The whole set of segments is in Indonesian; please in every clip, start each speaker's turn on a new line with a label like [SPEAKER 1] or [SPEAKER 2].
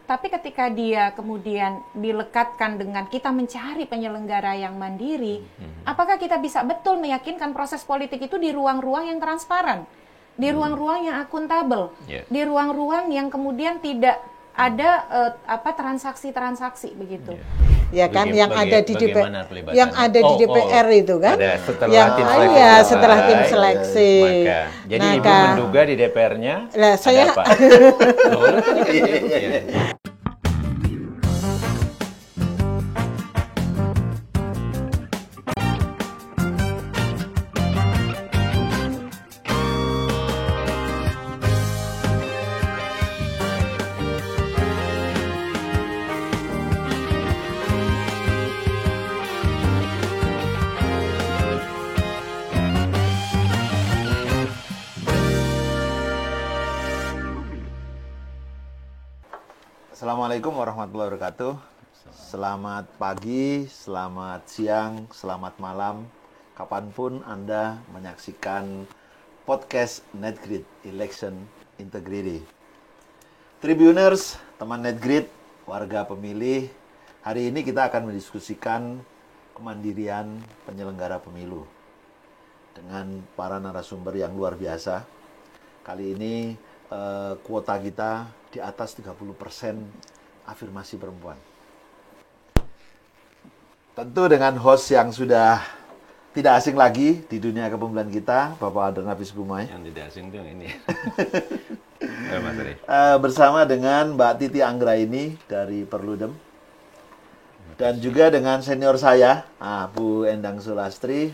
[SPEAKER 1] Tapi ketika dia kemudian dilekatkan dengan kita mencari penyelenggara yang mandiri, apakah kita bisa betul meyakinkan proses politik itu di ruang-ruang yang transparan, di ruang-ruang yang akuntabel, di ruang-ruang yang kemudian tidak ada transaksi-transaksi begitu.
[SPEAKER 2] Ya kan, yang ada di DPR itu kan,
[SPEAKER 3] ada setelah tim seleksi.
[SPEAKER 2] Setelah tim seleksi.
[SPEAKER 3] Jadi Ibu menduga di DPR-nya
[SPEAKER 2] saya
[SPEAKER 3] apa?
[SPEAKER 4] Assalamualaikum warahmatullahi wabarakatuh. Selamat pagi, selamat siang, selamat malam. Kapanpun Anda menyaksikan podcast NetGrid Election Integrity. Tribuners, teman NetGrid, warga pemilih, hari ini kita akan mendiskusikan kemandirian penyelenggara pemilu dengan para narasumber yang luar biasa. Kali ini kuota kita di atas 30% afirmasi perempuan. Tentu dengan host yang sudah tidak asing lagi di dunia kepemilian kita, Bapak Adran Hafiz Gumai.
[SPEAKER 3] Yang tidak asing itu yang ini.
[SPEAKER 4] Bersama dengan Mbak Titi Anggraini dari Perludem. Dan juga dengan senior saya, Bu Endang Sulastri,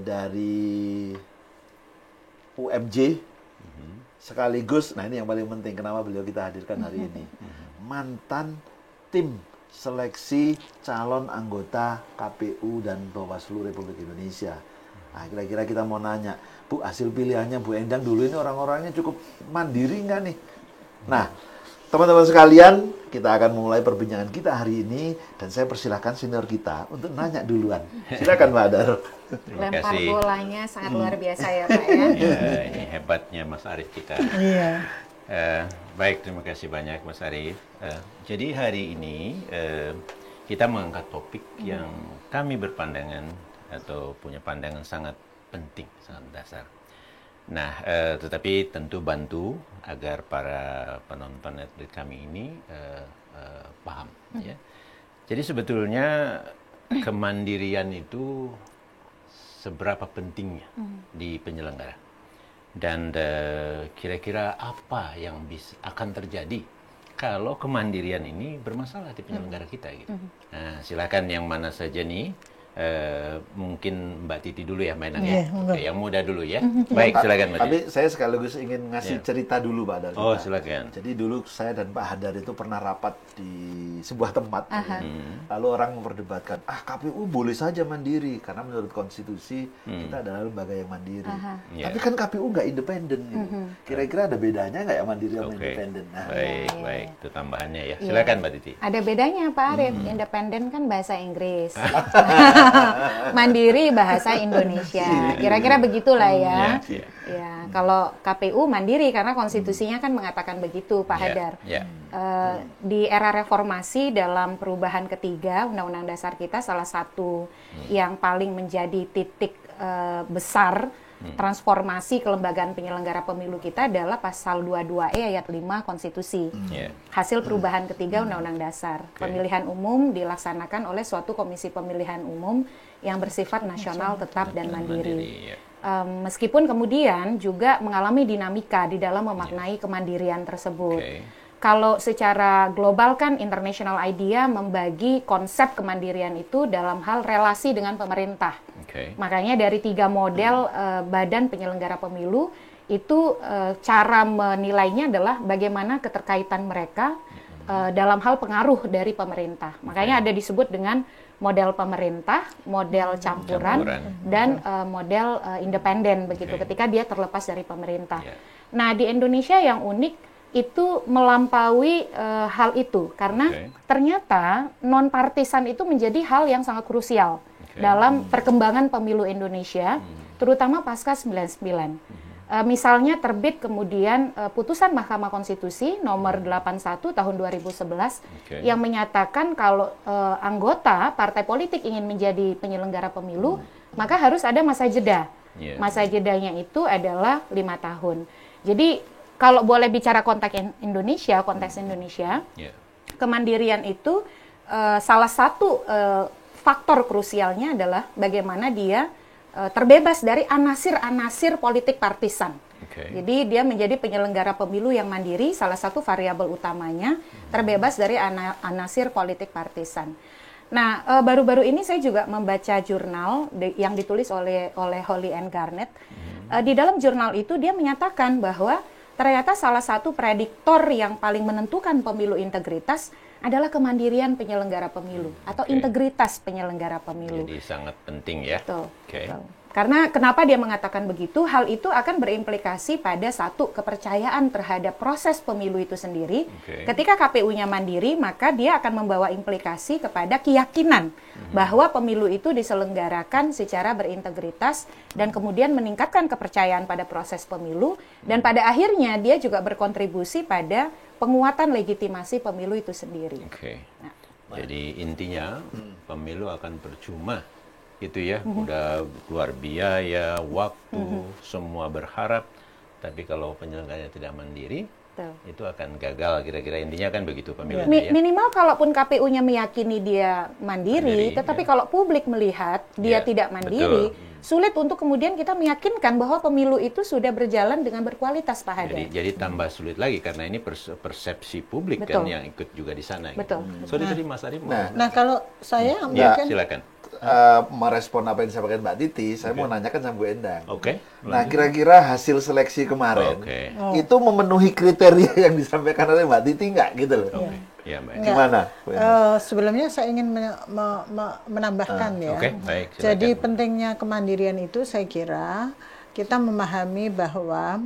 [SPEAKER 4] dari UMJ. Sekaligus, nah ini yang paling penting, kenapa beliau kita hadirkan hari ini. Mantan tim seleksi calon anggota KPU dan Bawaslu Republik Indonesia. Nah, kira-kira kita mau nanya, Bu, hasil pilihannya Bu Endang dulu ini orang-orangnya cukup mandiri nggak nih? Nah, teman-teman sekalian, kita akan memulai perbincangan kita hari ini, dan saya persilahkan senior kita untuk nanya duluan. Silakan Pak Adar.
[SPEAKER 1] Lempar bolanya sangat luar biasa ya Pak ya.
[SPEAKER 3] Ini hebatnya Mas Arief kita.
[SPEAKER 2] Iya.
[SPEAKER 3] Baik, terima kasih banyak Mas Arief. Jadi hari ini kita mengangkat topik yang kami berpandangan atau punya pandangan sangat penting, sangat dasar. Nah, tetapi tentu bantu agar para penonton Netflix kami ini paham. Ya. Jadi sebetulnya kemandirian itu seberapa pentingnya di penyelenggara, dan kira-kira apa yang akan terjadi kalau kemandirian ini bermasalah di penyelenggara kita gitu. Nah, silakan yang mana saja nih. Mungkin Mbak Titi dulu ya mainannya. Oke, yang muda dulu ya. Baik, silakan Mbak Titi.
[SPEAKER 4] Tapi saya sekaligus ingin ngasih cerita dulu Pak Hadar.
[SPEAKER 3] Oh, silakan.
[SPEAKER 4] Jadi dulu saya dan Pak Hadar itu pernah rapat di sebuah tempat. Lalu orang memperdebatkan, KPU boleh saja mandiri karena menurut konstitusi kita adalah lembaga yang mandiri. Tapi kan KPU nggak independen. Gitu. Kira-kira ada bedanya nggak ya mandiri sama independen? Nah,
[SPEAKER 3] baik, itu tambahannya ya. Silakan Mbak Titi.
[SPEAKER 1] Ada bedanya Pak Arief. Independen kan bahasa Inggris. Mandiri bahasa Indonesia. Kira-kira begitulah ya. Ya, kalau KPU mandiri karena konstitusinya kan mengatakan begitu Pak Hadar. Di era reformasi dalam perubahan ketiga Undang-Undang Dasar kita, salah satu yang paling menjadi titik besar transformasi kelembagaan penyelenggara pemilu kita adalah pasal 22E ayat 5 konstitusi. Hasil perubahan ketiga Undang-Undang Dasar. Pemilihan umum dilaksanakan oleh suatu komisi pemilihan umum yang bersifat nasional, tetap dan mandiri. Meskipun kemudian juga mengalami dinamika di dalam memaknai kemandirian tersebut. Kalau secara global kan international idea membagi konsep kemandirian itu dalam hal relasi dengan pemerintah. Makanya dari 3 model badan penyelenggara pemilu itu cara menilainya adalah bagaimana keterkaitan mereka dalam hal pengaruh dari pemerintah. Makanya ada disebut dengan model pemerintah, model campuran. Dan model independen begitu ketika dia terlepas dari pemerintah. Nah, di Indonesia yang unik itu melampaui hal itu karena ternyata non partisan itu menjadi hal yang sangat krusial dalam perkembangan pemilu Indonesia, terutama pasca 99. Misalnya terbit kemudian putusan Mahkamah Konstitusi nomor 81 tahun 2011 yang menyatakan kalau anggota partai politik ingin menjadi penyelenggara pemilu, maka harus ada masa jeda. Masa jedanya itu adalah 5 tahun. Jadi kalau boleh bicara konteks Indonesia, kemandirian itu salah satu faktor krusialnya adalah bagaimana dia terbebas dari anasir-anasir politik partisan. Jadi dia menjadi penyelenggara pemilu yang mandiri, salah satu variabel utamanya terbebas dari anasir politik partisan. Nah, baru-baru ini saya juga membaca jurnal yang ditulis oleh Holly Ann Garnett. Di dalam jurnal itu dia menyatakan bahwa ternyata salah satu prediktor yang paling menentukan pemilu integritas adalah kemandirian penyelenggara pemilu atau integritas penyelenggara pemilu.
[SPEAKER 3] Jadi sangat penting ya.
[SPEAKER 1] Betul. Karena kenapa dia mengatakan begitu? Hal itu akan berimplikasi pada satu, kepercayaan terhadap proses pemilu itu sendiri. Ketika KPU-nya mandiri, maka dia akan membawa implikasi kepada keyakinan bahwa pemilu itu diselenggarakan secara berintegritas dan kemudian meningkatkan kepercayaan pada proses pemilu, dan pada akhirnya dia juga berkontribusi pada penguatan legitimasi pemilu itu sendiri.
[SPEAKER 3] Nah. Jadi intinya pemilu akan percuma gitu ya, udah keluar biaya, waktu, semua berharap, tapi kalau penyelenggaranya tidak mandiri, itu akan gagal, kira-kira intinya kan begitu pemilunya.
[SPEAKER 1] Minimal kalaupun KPU-nya meyakini dia mandiri, tetapi kalau publik melihat dia tidak mandiri, sulit untuk kemudian kita meyakinkan bahwa pemilu itu sudah berjalan dengan berkualitas, Pak Hadar.
[SPEAKER 3] Jadi tambah sulit lagi karena ini persepsi publik kan yang ikut juga di sana.
[SPEAKER 1] Betul.
[SPEAKER 3] Gitu. So tadi Mas Arief
[SPEAKER 2] Nah, kalau saya mungkin
[SPEAKER 3] silakan.
[SPEAKER 4] Merespon apa yang disampaikan Mbak Titi, saya mau nanyakan sama Bu Endang. Nah, kira-kira hasil seleksi kemarin itu memenuhi kriteria yang disampaikan oleh Mbak Titi nggak gitu loh?
[SPEAKER 3] Ya, Mbak.
[SPEAKER 4] Gimana?
[SPEAKER 2] Sebelumnya saya ingin menambahkan ya.
[SPEAKER 3] Baik,
[SPEAKER 2] jadi pentingnya kemandirian itu saya kira kita memahami bahwa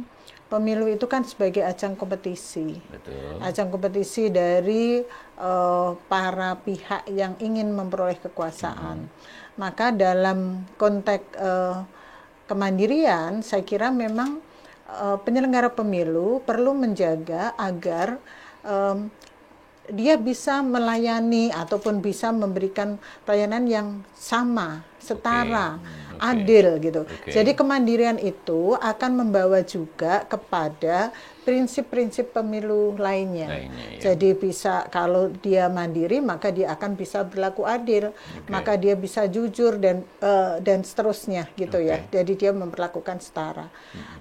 [SPEAKER 2] pemilu itu kan sebagai ajang kompetisi. Ajang kompetisi dari para pihak yang ingin memperoleh kekuasaan. Maka dalam konteks kemandirian, saya kira memang penyelenggara pemilu perlu menjaga agar dia bisa melayani ataupun bisa memberikan pelayanan yang sama, setara, adil gitu. Jadi kemandirian itu akan membawa juga kepada prinsip-prinsip pemilu lainnya. Jadi bisa, kalau dia mandiri maka dia akan bisa berlaku adil, maka dia bisa jujur dan seterusnya gitu ya. Jadi dia memperlakukan setara.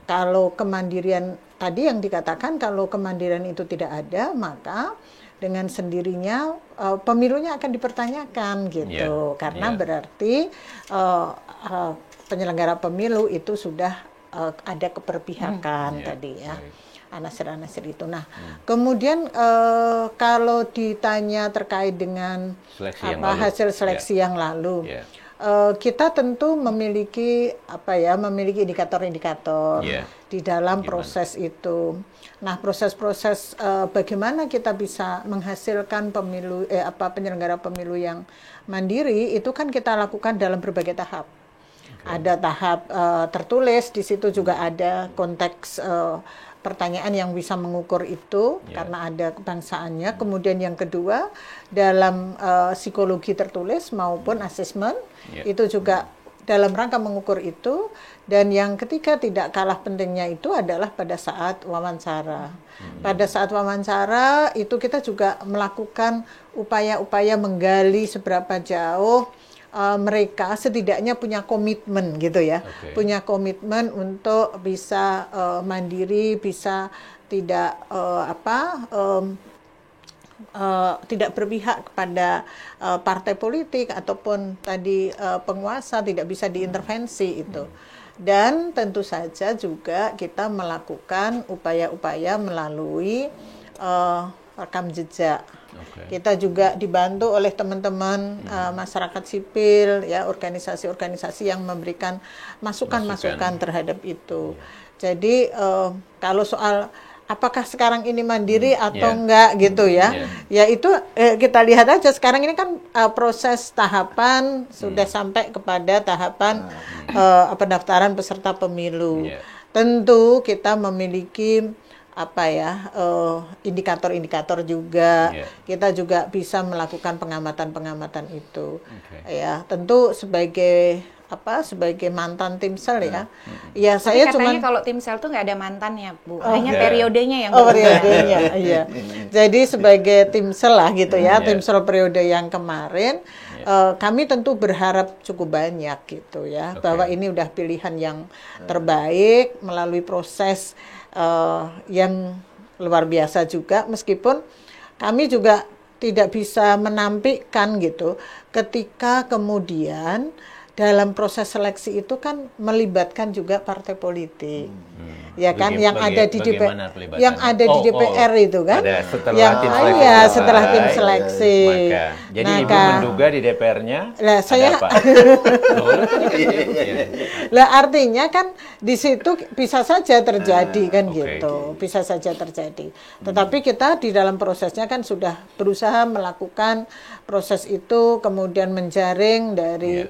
[SPEAKER 2] Kalau kemandirian tadi yang dikatakan, kalau kemandirian itu tidak ada, maka dengan sendirinya pemilunya akan dipertanyakan gitu, karena berarti penyelenggara pemilu itu sudah ada keberpihakan tadi ya, anasir-anasir itu. Nah, kemudian kalau ditanya terkait dengan hasil seleksi yang lalu, kita tentu memiliki memiliki indikator-indikator di dalam proses itu. Nah, proses-proses bagaimana kita bisa menghasilkan pemilu penyelenggara pemilu yang mandiri itu kan kita lakukan dalam berbagai tahap. Ada tahap tertulis, di situ juga ada konteks pertanyaan yang bisa mengukur itu karena ada kebangsaannya. Kemudian yang kedua, dalam psikologi tertulis maupun asesmen itu juga dalam rangka mengukur itu. Dan yang ketiga, tidak kalah pentingnya itu adalah pada saat wawancara. Pada saat wawancara itu kita juga melakukan upaya-upaya menggali seberapa jauh mereka setidaknya punya komitmen gitu ya, punya komitmen untuk bisa mandiri, bisa tidak tidak berpihak kepada partai politik ataupun tadi penguasa, tidak bisa diintervensi itu. Dan tentu saja juga kita melakukan upaya-upaya melalui rekam jejak. Kita juga dibantu oleh teman-teman masyarakat sipil, ya, organisasi-organisasi yang memberikan masukan-masukan terhadap itu. Jadi kalau soal apakah sekarang ini mandiri atau enggak gitu ya, ya itu kita lihat aja sekarang ini kan proses tahapan sudah sampai kepada tahapan pendaftaran peserta pemilu. tentu kita memiliki indikator-indikator juga. Kita juga bisa melakukan pengamatan-pengamatan itu. Ya, tentu sebagai mantan Timsel ya. Ya,
[SPEAKER 1] tapi
[SPEAKER 2] saya
[SPEAKER 1] katanya kalau Timsel tuh nggak ada mantannya, Bu. Hanya periodenya yang
[SPEAKER 2] periodenya, iya. Jadi sebagai Timsel lah gitu ya, Timsel periode yang kemarin, kami tentu berharap cukup banyak gitu ya, bahwa ini udah pilihan yang terbaik melalui proses yang luar biasa juga, meskipun kami juga tidak bisa menampilkan gitu ketika kemudian dalam proses seleksi itu kan melibatkan juga partai politik. Ya kan yang ada di DPR itu kan.
[SPEAKER 3] Ada setelah tim seleksi.
[SPEAKER 2] Setelah tim seleksi.
[SPEAKER 3] Jadi Ibu menduga di DPR-nya
[SPEAKER 2] saya artinya kan di situ bisa saja terjadi kan gitu. Bisa saja terjadi. Tetapi kita di dalam prosesnya kan sudah berusaha melakukan proses itu, kemudian menjaring dari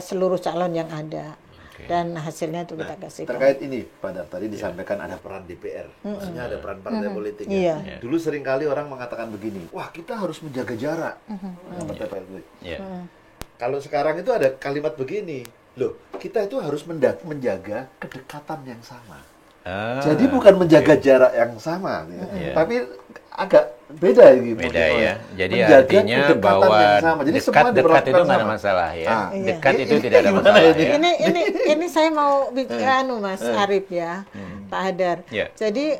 [SPEAKER 2] seluruh calon yang ada. Dan hasilnya itu kita kasih.
[SPEAKER 4] Terkait ini, Pak Dar, tadi disampaikan ada peran DPR, maksudnya ada peran partai politik. Dulu seringkali orang mengatakan begini, wah kita harus menjaga jarak dengan partai politik. Kalau sekarang itu ada kalimat begini, loh kita itu harus menjaga kedekatan yang sama. Jadi bukan menjaga jarak yang sama, tapi agak beda gitu.
[SPEAKER 3] Beda ya. Jadi artinya bahwa dekat itu nggak ada masalah ya. Dekat itu tidak ada masalah.
[SPEAKER 2] Ini saya mau bicara Mas Arif ya, Pak Hadar. Jadi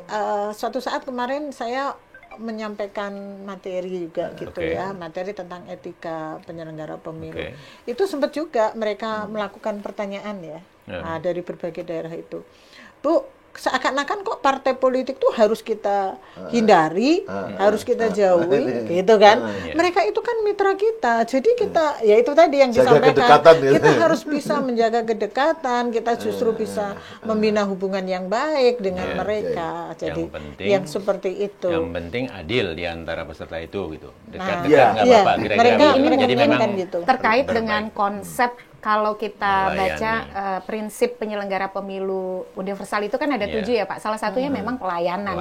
[SPEAKER 2] suatu saat kemarin saya menyampaikan materi juga gitu ya, materi tentang etika penyelenggara pemilu. Itu sempat juga mereka melakukan pertanyaan ya, dari berbagai daerah itu. Bu, seakan-akan kok partai politik tuh harus kita hindari, harus kita jauhi, gitu kan? Mereka itu kan mitra kita, jadi kita, ya itu tadi yang disampaikan, kita harus bisa menjaga kedekatan, kita justru bisa membina hubungan yang baik dengan mereka. Jadi yang seperti itu.
[SPEAKER 3] Yang penting adil di antara peserta itu, gitu. Dekat-dekat nggak apa-apa.
[SPEAKER 1] Mereka ini jadi memang gitu. Terkait dengan konsep. Kalau kita baca prinsip penyelenggara pemilu universal itu kan ada 7 ya Pak. Salah satunya memang pelayanan.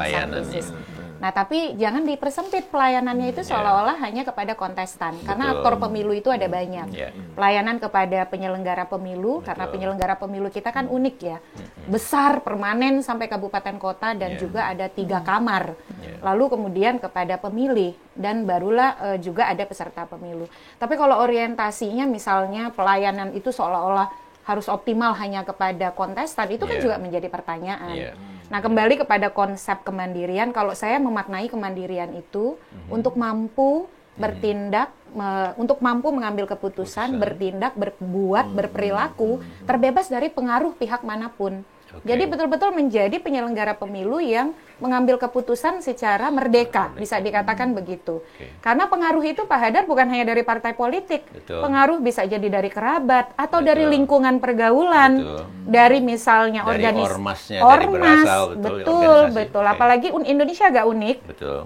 [SPEAKER 1] Nah tapi jangan dipersempit pelayanannya itu seolah-olah hanya kepada kontestan. Karena aktor pemilu itu ada banyak. Pelayanan kepada penyelenggara pemilu, karena penyelenggara pemilu kita kan unik ya. Besar, permanen sampai kabupaten kota dan juga ada 3 kamar. Lalu kemudian kepada pemilih dan barulah juga ada peserta pemilu. Tapi kalau orientasinya misalnya pelayanan itu seolah-olah harus optimal hanya kepada kontestan, itu kan juga menjadi pertanyaan. Nah, kembali kepada konsep kemandirian, kalau saya memaknai kemandirian itu untuk mampu bertindak, untuk mampu mengambil keputusan, bertindak, berbuat, berperilaku, terbebas dari pengaruh pihak manapun. Jadi betul-betul menjadi penyelenggara pemilu yang mengambil keputusan secara merdeka, bisa dikatakan begitu. Karena pengaruh itu Pak Hadar bukan hanya dari partai politik, pengaruh bisa jadi dari kerabat atau dari lingkungan pergaulan, dari misalnya ormas, betul. Apalagi Indonesia agak unik,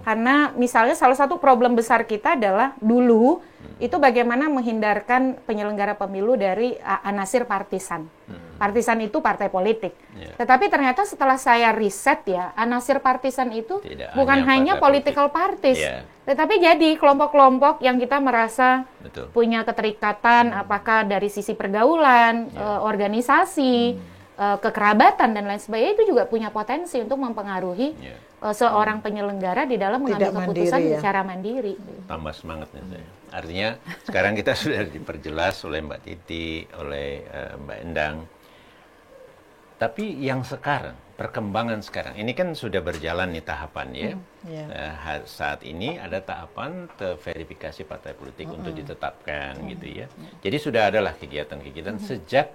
[SPEAKER 1] karena misalnya salah satu problem besar kita adalah dulu itu bagaimana menghindarkan penyelenggara pemilu dari anasir partisan. Partisan itu partai politik. Tetapi ternyata setelah saya riset ya, anasir partisan itu bukan hanya political parties, tetapi jadi kelompok-kelompok yang kita merasa punya keterikatan, apakah dari sisi pergaulan, organisasi, kekerabatan dan lain sebagainya, itu juga punya potensi untuk mempengaruhi seorang penyelenggara di dalam mengambil keputusan secara mandiri.
[SPEAKER 3] Tambah semangat nih saya. Artinya sekarang kita sudah diperjelas oleh Mbak Titi, oleh Mbak Endang. Tapi yang sekarang, perkembangan sekarang, ini kan sudah berjalan nih tahapan ya. Saat ini ada tahapan verifikasi partai politik untuk ditetapkan gitu ya. Jadi sudah adalah kegiatan-kegiatan sejak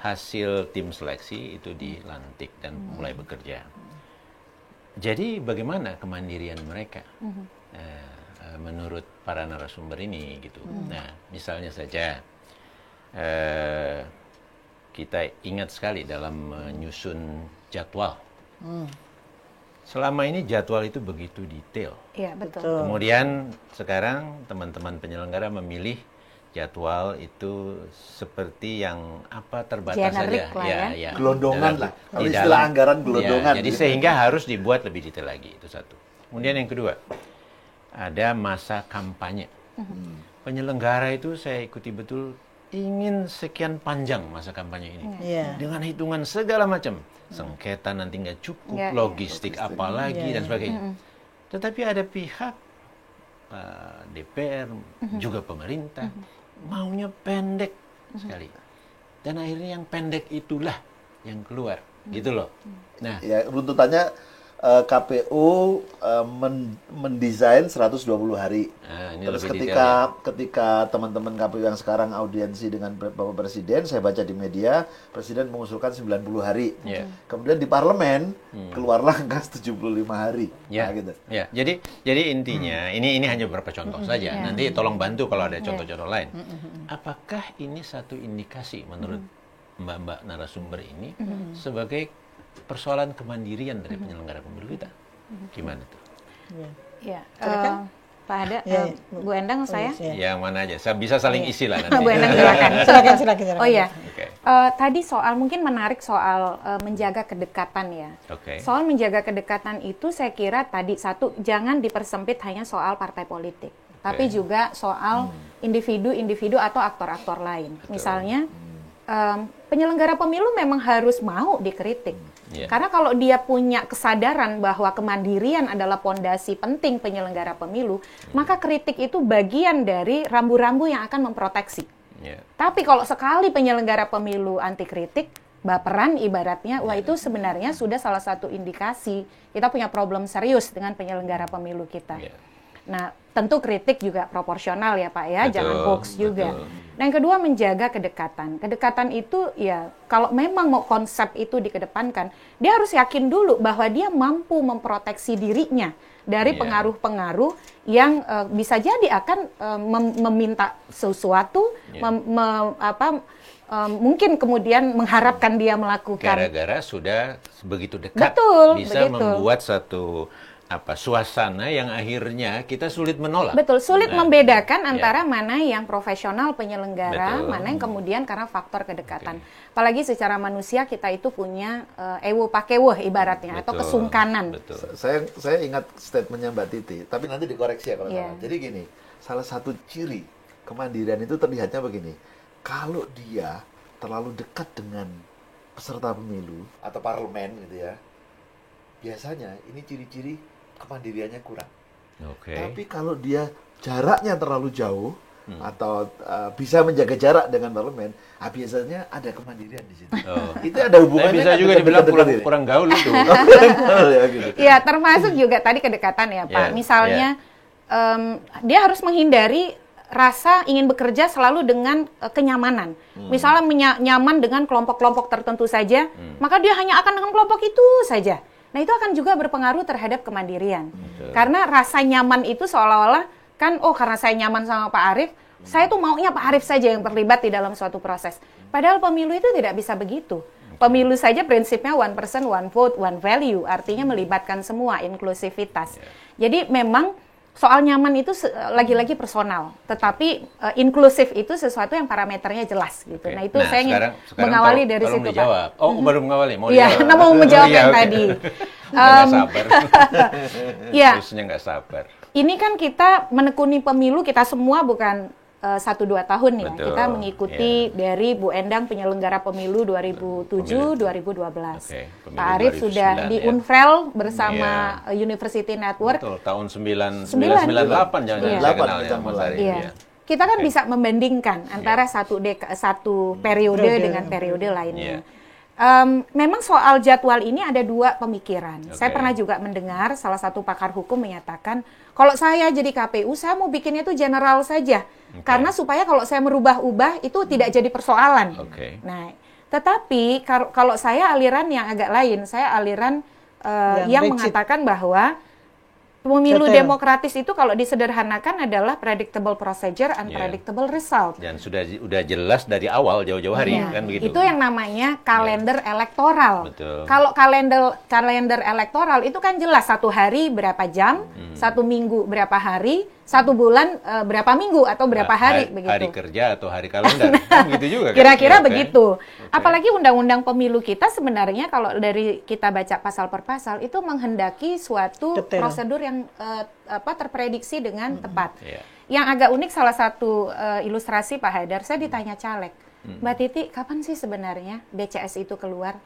[SPEAKER 3] hasil tim seleksi itu dilantik dan mulai bekerja. Jadi bagaimana kemandirian mereka menurut para narasumber ini gitu. Nah, misalnya saja kita ingat sekali dalam menyusun jadwal. Selama ini jadwal itu begitu detail.
[SPEAKER 1] Iya, betul.
[SPEAKER 3] Kemudian sekarang teman-teman penyelenggara memilih jadwal itu seperti yang terbatas
[SPEAKER 1] Generik
[SPEAKER 3] saja,
[SPEAKER 1] ya.
[SPEAKER 4] Gelondongan lah. Kalau istilah anggaran gelondongan.
[SPEAKER 3] Jadi sehingga harus dibuat lebih detail lagi, itu satu. Kemudian yang kedua, ada masa kampanye. Penyelenggara itu saya ikuti betul ingin sekian panjang masa kampanye ini, dengan hitungan segala macam, sengketa nanti nggak cukup, logistik apalagi dan sebagainya. Tetapi ada pihak DPR juga pemerintah maunya pendek sekali, dan akhirnya yang pendek itulah yang keluar, gitu loh. Nah,
[SPEAKER 4] ya runtutannya KPU mendesain 120 hari. Terus ketika teman-teman KPU yang sekarang audiensi dengan Bapak Presiden, saya baca di media, Presiden mengusulkan 90 hari. Kemudian di parlemen keluarlah angka 75 hari.
[SPEAKER 3] Nah, gitu. Jadi intinya ini hanya beberapa contoh saja. Nanti tolong bantu kalau ada contoh-contoh lain. Apakah ini satu indikasi menurut Mbak narasumber ini sebagai persoalan kemandirian dari penyelenggara pemilu kita? Gimana tuh?
[SPEAKER 1] Pak Hada, Bu Endang, saya?
[SPEAKER 3] Yang mana aja? Saya bisa saling isi lah nanti.
[SPEAKER 1] Bu Endang, silakan. Oh iya. Tadi soal mungkin menarik soal menjaga kedekatan ya. Soal menjaga kedekatan itu saya kira tadi satu, jangan dipersempit hanya soal partai politik, tapi juga soal individu-individu atau aktor-aktor lain. Misalnya penyelenggara pemilu memang harus mau dikritik. Karena kalau dia punya kesadaran bahwa kemandirian adalah pondasi penting penyelenggara pemilu, maka kritik itu bagian dari rambu-rambu yang akan memproteksi. Tapi kalau sekali penyelenggara pemilu anti kritik, baperan ibaratnya, wah itu sebenarnya sudah salah satu indikasi kita punya problem serius dengan penyelenggara pemilu kita. Nah, tentu kritik juga proporsional ya Pak ya, jangan hoax juga. Nah, yang kedua menjaga kedekatan. Kedekatan itu ya kalau memang mau konsep itu dikedepankan, dia harus yakin dulu bahwa dia mampu memproteksi dirinya dari pengaruh-pengaruh yang bisa jadi akan meminta sesuatu, mungkin kemudian mengharapkan dia melakukan.
[SPEAKER 3] Gara-gara sudah begitu dekat, bisa membuat satu suasana yang akhirnya kita sulit menolak.
[SPEAKER 1] Betul, sulit membedakan antara mana yang profesional penyelenggara, mana yang kemudian karena faktor kedekatan. Apalagi secara manusia kita itu punya ewo pakeweh ibaratnya, atau kesungkanan.
[SPEAKER 4] Saya ingat statementnya Mbak Titi, tapi nanti dikoreksi ya kalau salah. Jadi gini, salah satu ciri kemandirian itu terlihatnya begini, kalau dia terlalu dekat dengan peserta pemilu atau parlemen gitu ya, biasanya ini ciri-ciri kemandiriannya kurang. Tapi kalau dia jaraknya terlalu jauh atau bisa menjaga jarak dengan parlemen, biasanya ada kemandirian di situ. Itu ada hubungannya.
[SPEAKER 3] Bisa juga dibilang kurang gaul itu.
[SPEAKER 1] Ya, termasuk juga tadi kedekatan ya Pak. Misalnya dia harus menghindari rasa ingin bekerja selalu dengan kenyamanan. Misalnya nyaman dengan kelompok-kelompok tertentu saja, maka dia hanya akan dengan kelompok itu saja. Nah, itu akan juga berpengaruh terhadap kemandirian. Karena rasa nyaman itu seolah-olah kan, karena saya nyaman sama Pak Arief, saya tuh maunya Pak Arief saja yang terlibat di dalam suatu proses. Padahal pemilu itu tidak bisa begitu. Pemilu saja prinsipnya one person, one vote, one value. Artinya melibatkan semua, inklusivitas. Jadi memang soal nyaman itu lagi-lagi personal, tetapi inklusif itu sesuatu yang parameternya jelas gitu. Nah itu saya ingin mengawali dari situ
[SPEAKER 3] dijawab. Pak. Baru mengawali.
[SPEAKER 1] Mau menjawab yang tadi.
[SPEAKER 3] Nggak sabar. Terusnya nggak sabar.
[SPEAKER 1] Ini kan kita menekuni pemilu, kita semua bukan 1-2 tahun ya. Kita mengikuti dari Bu Endang penyelenggara pemilu 2007-2012. Pak Arief sudah di Unfrel bersama University Network.
[SPEAKER 3] Betul, tahun 1998 jangan-jangan Mas Arief.
[SPEAKER 1] Kita kan bisa membandingkan antara satu periode dengan periode lainnya. Memang soal jadwal ini ada dua pemikiran. Saya pernah juga mendengar salah satu pakar hukum menyatakan, kalau saya jadi KPU, saya mau bikinnya itu general saja. Karena supaya kalau saya merubah-ubah itu tidak jadi persoalan. Nah, tetapi kalau saya aliran yang agak lain, saya aliran yang mengatakan bahwa Pemilu demokratis itu kalau disederhanakan adalah predictable procedure and predictable result.
[SPEAKER 3] Dan sudah jelas dari awal jauh-jauh hari kan begitu.
[SPEAKER 1] Itu yang namanya kalender elektoral.
[SPEAKER 3] Betul.
[SPEAKER 1] Kalau kalender elektoral itu kan jelas 1 hari berapa jam, 1 minggu berapa hari, 1 bulan berapa minggu atau berapa hari begitu.
[SPEAKER 3] Hari kerja atau hari kalender kan gitu juga.
[SPEAKER 1] Kira-kira begitu. Apalagi undang-undang pemilu kita sebenarnya kalau dari kita baca pasal per pasal itu menghendaki suatu prosedur yang terprediksi dengan tepat. Yang agak unik salah satu ilustrasi Pak Hadar, saya ditanya caleg, Mbak Titi, kapan sih sebenarnya DCS itu keluar?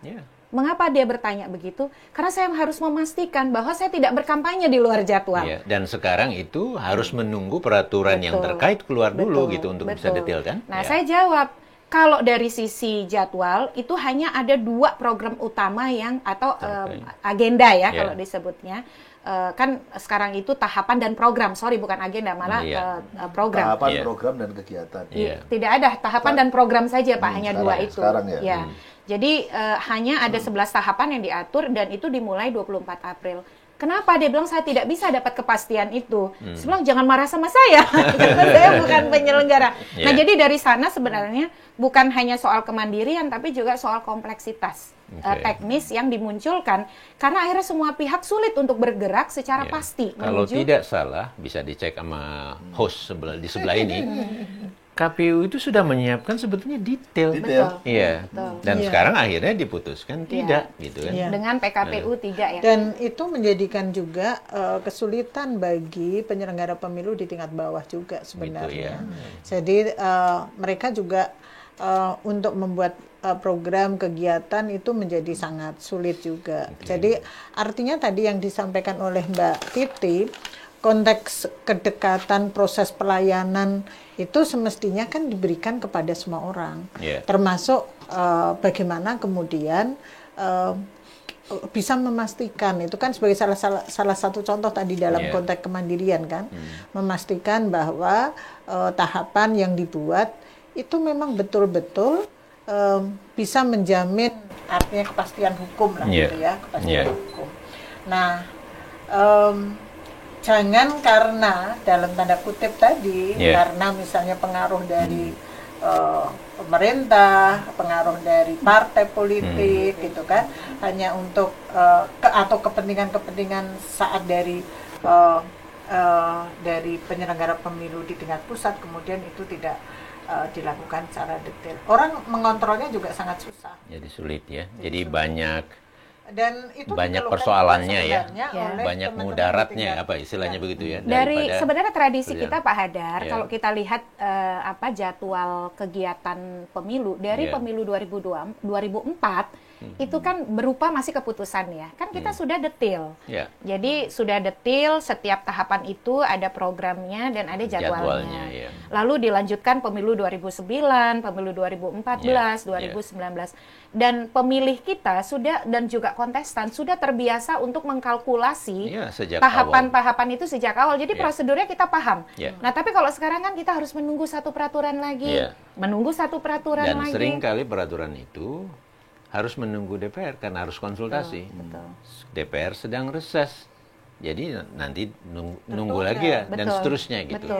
[SPEAKER 1] Mengapa dia bertanya begitu? Karena saya harus memastikan bahwa saya tidak berkampanye di luar jadwal.
[SPEAKER 3] Dan sekarang itu harus menunggu peraturan yang terkait keluar dulu gitu untuk bisa detail kan?
[SPEAKER 1] Nah, saya jawab, kalau dari sisi jadwal itu hanya ada 2 program utama yang atau agenda ya kalau disebutnya. Kan sekarang itu tahapan dan program, bukan agenda, malah program.
[SPEAKER 4] Tahapan, program dan kegiatan.
[SPEAKER 1] Tidak ada tahapan dan program saja Pak, hanya 2 itu.
[SPEAKER 4] Sekarang
[SPEAKER 1] Jadi hanya ada 11 tahapan yang diatur dan itu dimulai 24 April. Kenapa? Dia bilang saya tidak bisa dapat kepastian itu. Saya bilang jangan marah sama saya, karena saya bukan penyelenggara. Nah, jadi dari sana sebenarnya bukan hanya soal kemandirian, tapi juga soal kompleksitas teknis yang dimunculkan. Karena akhirnya semua pihak sulit untuk bergerak secara pasti.
[SPEAKER 3] Kalau tidak salah, bisa dicek sama host di sebelah ini. KPU itu sudah menyiapkan sebetulnya detail. Iya. Dan sekarang akhirnya diputuskan tidak gitu kan.
[SPEAKER 1] Dengan PKPU 3 ya.
[SPEAKER 2] Dan itu menjadikan juga kesulitan bagi penyelenggara pemilu di tingkat bawah juga sebenarnya. Jadi mereka juga untuk membuat program kegiatan itu menjadi sangat sulit juga. Jadi artinya tadi yang disampaikan oleh Mbak Titi, konteks kedekatan proses pelayanan itu semestinya kan diberikan kepada semua orang, termasuk bagaimana kemudian bisa memastikan, itu kan sebagai salah satu contoh tadi dalam konteks kemandirian kan, memastikan bahwa tahapan yang dibuat itu memang betul-betul bisa menjamin artinya kepastian hukum lah gitu ya, kepastian hukum. Nah, jangan karena dalam tanda kutip tadi, karena misalnya pengaruh dari pemerintah, pengaruh dari partai politik gitu kan, hanya untuk atau kepentingan-kepentingan saat dari penyelenggara pemilu di tingkat pusat, kemudian itu tidak dilakukan secara detail. Orang mengontrolnya juga sangat susah.
[SPEAKER 3] Jadi sulit ya. Jadi banyak
[SPEAKER 2] dan itu
[SPEAKER 3] banyak persoalannya ya, banyak mudaratnya apa istilahnya begitu ya.
[SPEAKER 1] Dari sebenarnya tradisi kita Pak Hadar, kalau kita lihat jadwal kegiatan pemilu dari pemilu 2004 itu kan berupa masih keputusan ya, kan kita sudah detail. Jadi sudah detail setiap tahapan itu ada programnya dan ada jadwalnya. Lalu dilanjutkan pemilu 2009, pemilu 2014, 2019. Dan pemilih kita sudah dan juga kontestan sudah terbiasa untuk mengkalkulasi tahapan-tahapan itu sejak awal. Jadi prosedurnya kita paham. Nah, tapi kalau sekarang kan kita harus menunggu satu peraturan lagi, menunggu satu peraturan lagi.
[SPEAKER 3] Dan sering kali peraturan itu harus menunggu DPR karena harus konsultasi. DPR sedang reses. Jadi nanti nunggu lagi ya dan seterusnya gitu.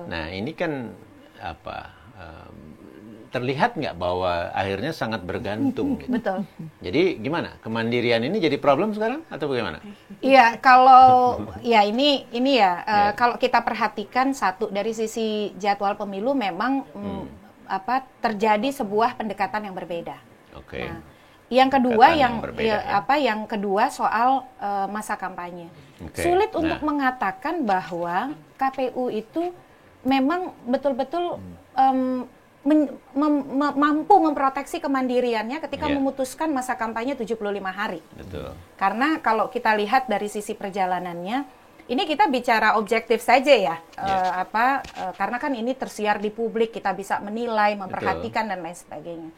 [SPEAKER 3] Nah, ini kan terlihat nggak bahwa akhirnya sangat bergantung gitu. Jadi gimana? Kemandirian ini jadi problem sekarang atau bagaimana?
[SPEAKER 1] Iya, kalau ini kalau kita perhatikan satu dari sisi jadwal pemilu memang terjadi sebuah pendekatan yang berbeda. Nah, yang kedua yang kedua soal masa kampanye. Sulit untuk mengatakan bahwa KPU itu memang betul-betul mampu memproteksi kemandiriannya ketika memutuskan masa kampanye 75 hari. Karena kalau kita lihat dari sisi perjalanannya, ini kita bicara objektif saja ya, karena kan ini tersiar di publik, kita bisa menilai, memperhatikan dan lain sebagainya.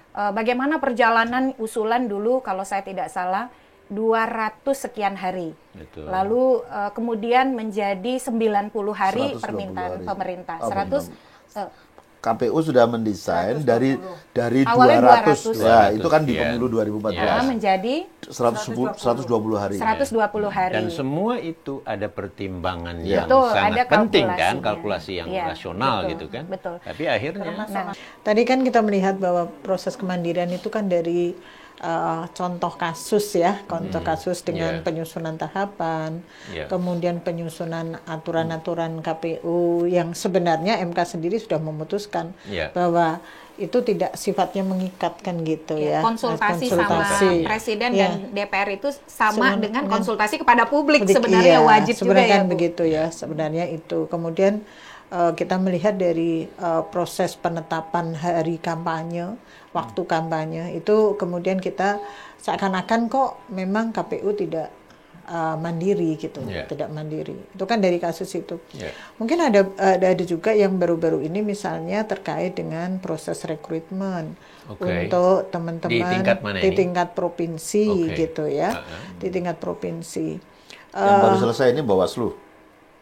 [SPEAKER 1] Bagaimana perjalanan usulan dulu kalau saya tidak salah 200 sekian hari. Lalu kemudian menjadi 90 hari permintaan pemerintah.
[SPEAKER 4] KPU sudah mendesain dari
[SPEAKER 1] Awalnya
[SPEAKER 4] 200, ya itu kan di pemilu 2014
[SPEAKER 1] menjadi
[SPEAKER 4] 120 hari.
[SPEAKER 1] 120 hari.
[SPEAKER 3] Dan semua itu ada pertimbangan
[SPEAKER 4] Ya.
[SPEAKER 3] yang
[SPEAKER 1] Betul,
[SPEAKER 3] sangat
[SPEAKER 1] ada
[SPEAKER 3] penting kan,
[SPEAKER 1] kalkulasinya.
[SPEAKER 3] kalkulasi yang
[SPEAKER 1] Ya,
[SPEAKER 3] rasional
[SPEAKER 1] betul,
[SPEAKER 3] gitu kan.
[SPEAKER 1] betul.
[SPEAKER 3] Tapi akhirnya
[SPEAKER 2] Tadi kan kita melihat bahwa proses kemandirian itu kan dari contoh kasus ya, contoh kasus dengan penyusunan tahapan, kemudian penyusunan aturan-aturan KPU yang sebenarnya MK sendiri sudah memutuskan bahwa itu tidak sifatnya mengikatkan gitu ya.
[SPEAKER 1] Konsultasi sama Presiden dan DPR itu sama dengan konsultasi kepada publik
[SPEAKER 2] iya,
[SPEAKER 1] sebenarnya wajib juga ya, Bu.
[SPEAKER 2] begitu ya, sebenarnya itu. Kemudian kita melihat dari proses penetapan hari kampanye, waktu kampanye itu kemudian kita seakan-akan kok memang KPU tidak mandiri gitu, tidak mandiri. Itu kan dari kasus itu. Mungkin ada juga yang baru-baru ini misalnya terkait dengan proses rekrutmen untuk teman-teman di tingkat provinsi gitu ya, di tingkat provinsi.
[SPEAKER 4] Yang baru selesai ini Bawaslu.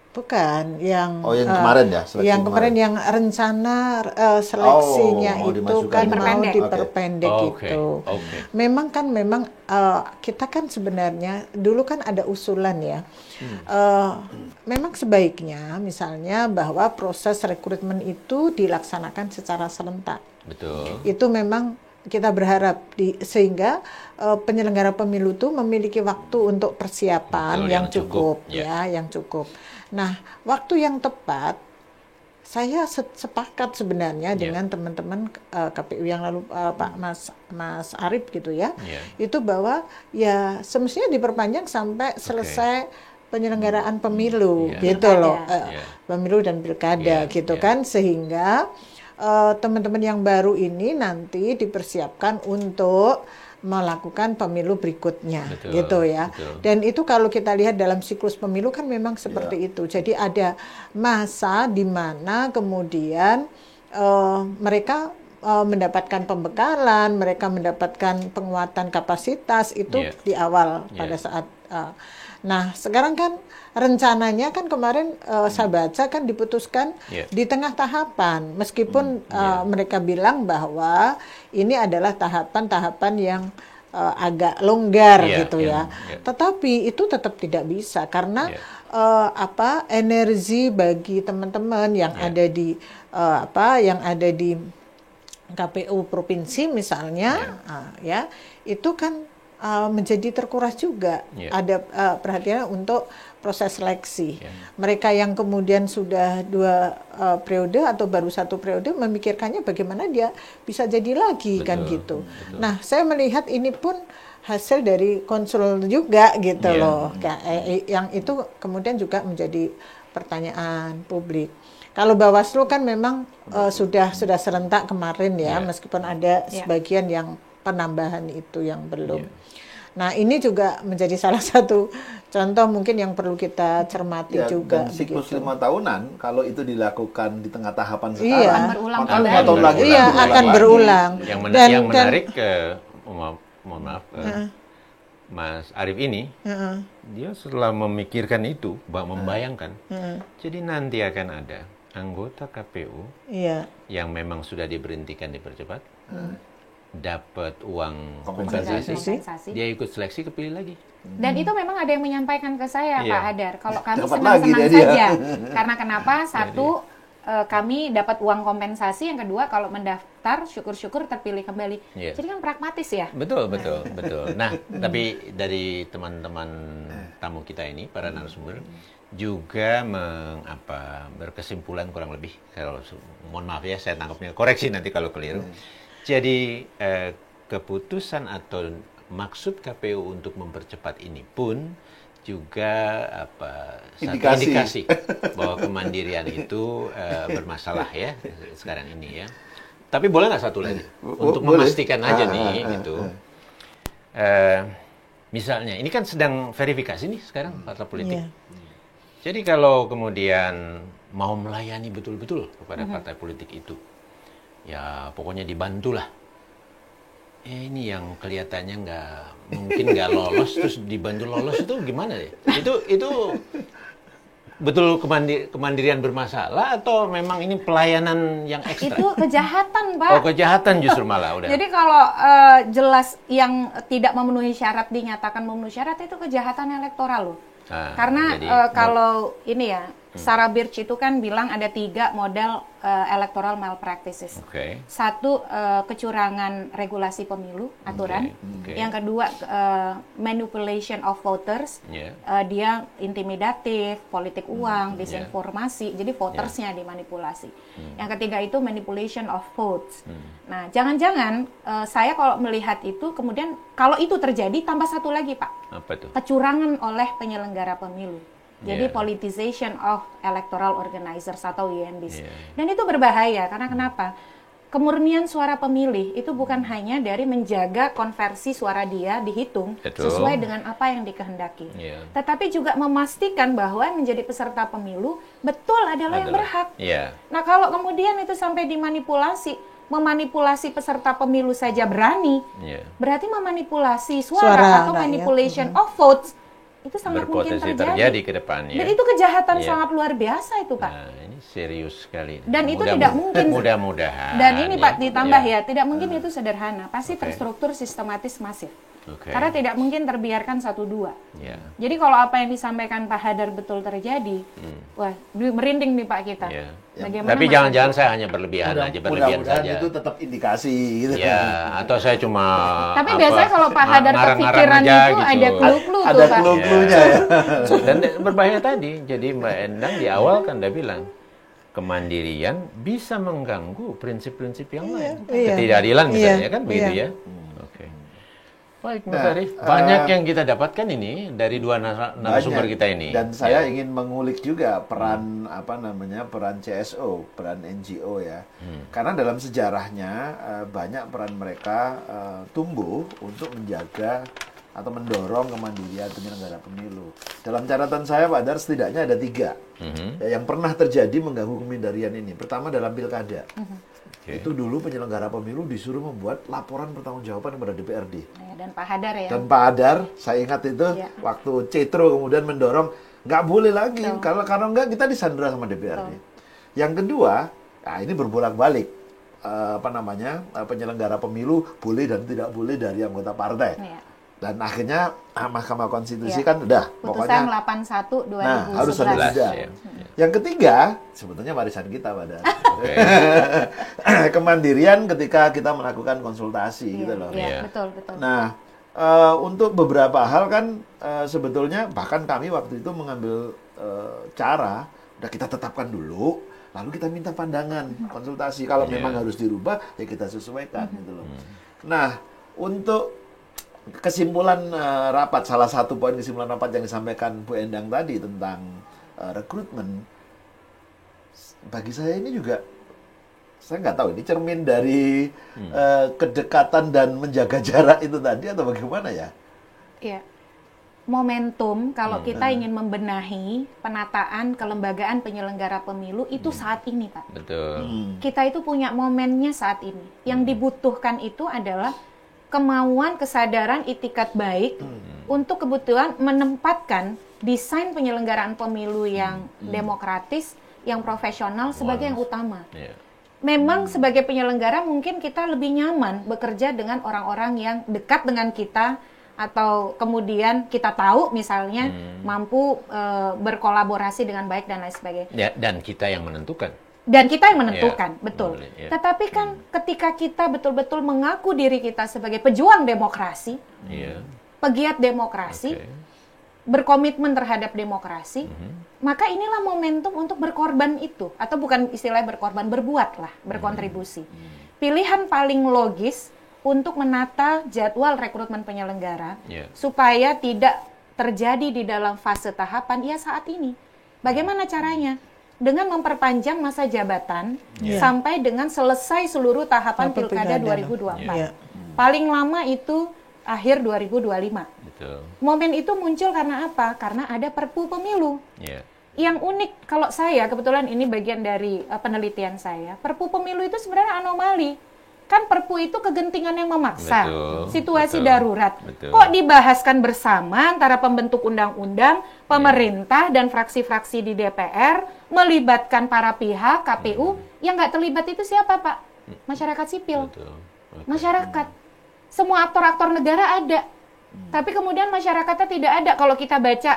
[SPEAKER 2] Bukan, yang
[SPEAKER 4] kemarin ya,
[SPEAKER 2] yang kemarin yang rencana seleksinya itu kan mau diperpendek gitu. Memang kita kan sebenarnya dulu kan ada usulan ya. Memang sebaiknya misalnya bahwa proses rekrutmen itu dilaksanakan secara serentak.
[SPEAKER 3] Betul.
[SPEAKER 2] Itu memang kita berharap sehingga penyelenggara pemilu itu memiliki waktu untuk persiapan yang cukup ya, yang cukup. Nah, waktu yang tepat saya sepakat sebenarnya dengan teman-teman KPU yang lalu Pak Mas Arief gitu ya. Itu bahwa ya semestinya diperpanjang sampai selesai penyelenggaraan pemilu gitu loh. Pemilu dan pilkada gitu kan, sehingga teman-teman yang baru ini nanti dipersiapkan untuk melakukan pemilu berikutnya, gitu ya. Dan itu kalau kita lihat dalam siklus pemilu kan memang seperti itu. Jadi ada masa di mana kemudian mereka mendapatkan pembekalan, mereka mendapatkan penguatan kapasitas itu di awal pada saat. Nah, sekarang kan rencananya kan kemarin saya baca kan diputuskan di tengah tahapan, meskipun mereka bilang bahwa ini adalah tahapan-tahapan yang agak longgar gitu ya. Tetapi itu tetap tidak bisa karena energi bagi teman-teman yang ada di yang ada di KPU provinsi misalnya ya itu kan menjadi terkuras juga. Ada perhatian untuk proses seleksi. Mereka yang kemudian sudah 2 periode atau baru 1 periode memikirkannya bagaimana dia bisa jadi lagi kan gitu. Nah, saya melihat ini pun hasil dari konsul juga gitu loh. Yang itu kemudian juga menjadi pertanyaan publik. Kalau Bawaslu kan memang sudah serentak kemarin ya, meskipun ada sebagian yang penambahan itu yang belum. Nah, ini juga menjadi salah satu contoh mungkin yang perlu kita cermati juga.
[SPEAKER 4] Dan siklus 5 tahunan, kalau itu dilakukan di tengah tahapan sekarang,
[SPEAKER 1] akan berulang
[SPEAKER 4] lagi.
[SPEAKER 2] Iya, akan berulang.
[SPEAKER 3] Yang menarik mohon maaf, Mas Arief ini, dia setelah memikirkan itu, membayangkan, jadi nanti akan ada anggota KPU yang memang sudah diberhentikan dipercepat, dapat uang kompensasi, dia ikut seleksi kepilih lagi.
[SPEAKER 1] Dan itu memang ada yang menyampaikan ke saya, Pak Hadar. Kalau kami senang-senang saja. Karena kenapa? Satu, kami dapat uang kompensasi. Yang kedua, kalau mendaftar, syukur-syukur terpilih kembali. Jadi kan pragmatis ya.
[SPEAKER 3] Betul. Nah, tapi dari teman-teman tamu kita ini, para narasumber, juga berkesimpulan kurang lebih. Kalau mohon maaf ya, saya tangkapnya koreksi nanti kalau keliru. Jadi keputusan atau maksud KPU untuk mempercepat ini pun juga satu indikasi bahwa kemandirian itu bermasalah ya sekarang ini ya. Tapi boleh nggak satu lagi untuk memastikan aja nih gitu. Misalnya ini kan sedang verifikasi nih sekarang partai politik. Jadi kalau kemudian mau melayani betul-betul kepada partai politik itu, ya pokoknya dibantulah. Ini yang kelihatannya mungkin nggak lolos terus dibantu lolos itu gimana ya? Itu betul kemandirian bermasalah atau memang ini pelayanan yang ekstra?
[SPEAKER 1] Itu kejahatan, Pak.
[SPEAKER 3] Oh, kejahatan justru malah udah.
[SPEAKER 1] Jadi kalau jelas yang tidak memenuhi syarat dinyatakan memenuhi syarat, itu kejahatan elektoral loh. Karena kalau ini ya, Sarah Birch itu kan bilang ada 3 model electoral malpractices. Satu, kecurangan regulasi pemilu, aturan. Yang kedua, manipulation of voters. Dia intimidatif, politik uang, disinformasi. Jadi votersnya dimanipulasi. Yang ketiga itu manipulation of votes. Nah, jangan-jangan saya kalau melihat itu, kemudian kalau itu terjadi, tambah satu lagi, Pak.
[SPEAKER 3] Apa itu?
[SPEAKER 1] Kecurangan oleh penyelenggara pemilu. Jadi politicization of electoral organizers atau YNBs. Dan itu berbahaya karena kenapa? Kemurnian suara pemilih itu bukan hanya dari menjaga konversi suara dia dihitung sesuai dengan apa yang dikehendaki. Tetapi juga memastikan bahwa menjadi peserta pemilu betul adalah yang berhak. Nah, kalau kemudian itu sampai memanipulasi peserta pemilu saja berani, berarti memanipulasi suara atau manipulation of votes itu sangat mungkin
[SPEAKER 3] terjadi ke depannya.
[SPEAKER 1] Dan itu kejahatan sangat luar biasa itu, Pak.
[SPEAKER 3] Nah, ini serius sekali.
[SPEAKER 1] Dan itu tidak mungkin.
[SPEAKER 3] Mudah-mudahan.
[SPEAKER 1] Dan ini Pak ditambah tidak mungkin itu sederhana. Pasti terstruktur, sistematis, masif. Karena tidak mungkin terbiarkan 1-2. Jadi kalau apa yang disampaikan Pak Hadar betul terjadi, wah merinding nih Pak kita.
[SPEAKER 3] Tapi jangan-jangan saya hanya berlebihan aja, berlebihan saja.
[SPEAKER 4] Itu tetap indikasi gitu.
[SPEAKER 3] Atau saya cuma
[SPEAKER 1] Tapi biasanya kalau Pak Hadar kepikiran itu gitu. Ada clue-clue tuh,
[SPEAKER 4] Pak. Ada clue-cluenya ya.
[SPEAKER 3] Dan berbahaya tadi. Jadi Mbak Endang di awal kan udah bilang, kemandirian bisa mengganggu prinsip-prinsip yang lain. Ketidakadilan misalnya kan begitu ya. Baik, Mas Arief. Banyak yang kita dapatkan ini dari 2 narasumber kita ini.
[SPEAKER 4] Dan saya ingin mengulik juga peran peran CSO, peran NGO ya. Karena dalam sejarahnya banyak peran mereka tumbuh untuk menjaga atau mendorong kemandirian penyelenggara pemilu. Dalam catatan saya, Pak Dar, setidaknya ada 3 yang pernah terjadi mengganggu kemandirian ini. Pertama dalam pilkada. Itu dulu penyelenggara pemilu disuruh membuat laporan pertanggungjawaban kepada DPRD.
[SPEAKER 1] Dan Pak Hadar ya.
[SPEAKER 4] Dan Pak Hadar, saya ingat itu waktu Cetro kemudian mendorong nggak boleh lagi kalau nggak kita disandera sama DPRD. Yang kedua, ini berbolak-balik penyelenggara pemilu boleh dan tidak boleh dari anggota partai. Dan akhirnya Mahkamah Konstitusi kan udah
[SPEAKER 1] putusan 81/2011.
[SPEAKER 4] Nah, harus ada jeda. Yang ketiga, sebetulnya warisan kita pada kemandirian ketika kita melakukan konsultasi gitu loh.
[SPEAKER 1] Betul.
[SPEAKER 4] Nah, untuk beberapa hal kan sebetulnya bahkan kami waktu itu mengambil cara udah kita tetapkan dulu, lalu kita minta pandangan konsultasi. Kalau memang harus dirubah, ya kita sesuaikan gitu loh. Nah, untuk kesimpulan rapat, salah satu poin kesimpulan rapat yang disampaikan Bu Endang tadi tentang rekrutmen, bagi saya ini juga, saya nggak tahu ini cermin dari kedekatan dan menjaga jarak itu tadi atau bagaimana ya?
[SPEAKER 1] Iya, momentum kalau kita ingin membenahi penataan kelembagaan penyelenggara pemilu itu saat ini, Pak.
[SPEAKER 3] Betul.
[SPEAKER 1] Kita itu punya momennya saat ini. Yang dibutuhkan itu adalah kemauan, kesadaran, itikat baik untuk kebutuhan menempatkan desain penyelenggaraan pemilu yang demokratis, yang profesional sebagai yang utama. Memang sebagai penyelenggara mungkin kita lebih nyaman bekerja dengan orang-orang yang dekat dengan kita atau kemudian kita tahu misalnya mampu berkolaborasi dengan baik dan lain sebagainya.
[SPEAKER 3] Dan kita yang menentukan.
[SPEAKER 1] Dan kita yang menentukan, betul. Tetapi kan ketika kita betul-betul mengaku diri kita sebagai pejuang demokrasi, pegiat demokrasi, berkomitmen terhadap demokrasi, maka inilah momentum untuk berkorban itu. Atau bukan istilah berkorban, berbuatlah, berkontribusi. Pilihan paling logis untuk menata jadwal rekrutmen penyelenggara, supaya tidak terjadi di dalam fase tahapan, saat ini. Bagaimana caranya? Dengan memperpanjang masa jabatan sampai dengan selesai seluruh tahapan pilkada 2024. Paling lama itu akhir 2025.
[SPEAKER 3] Betul.
[SPEAKER 1] Momen itu muncul karena apa? Karena ada Perpu Pemilu. Yang unik, kalau saya, kebetulan ini bagian dari penelitian saya, Perpu Pemilu itu sebenarnya anomali. kan Perpu itu kegentingan yang memaksa, situasi
[SPEAKER 3] betul,
[SPEAKER 1] darurat.
[SPEAKER 3] betul.
[SPEAKER 1] Kok dibahaskan bersama antara pembentuk undang-undang, pemerintah dan fraksi-fraksi di DPR, melibatkan para pihak, KPU, yang nggak terlibat itu siapa, Pak? Masyarakat sipil, masyarakat. Semua aktor-aktor negara ada, tapi kemudian masyarakatnya tidak ada. Kalau kita baca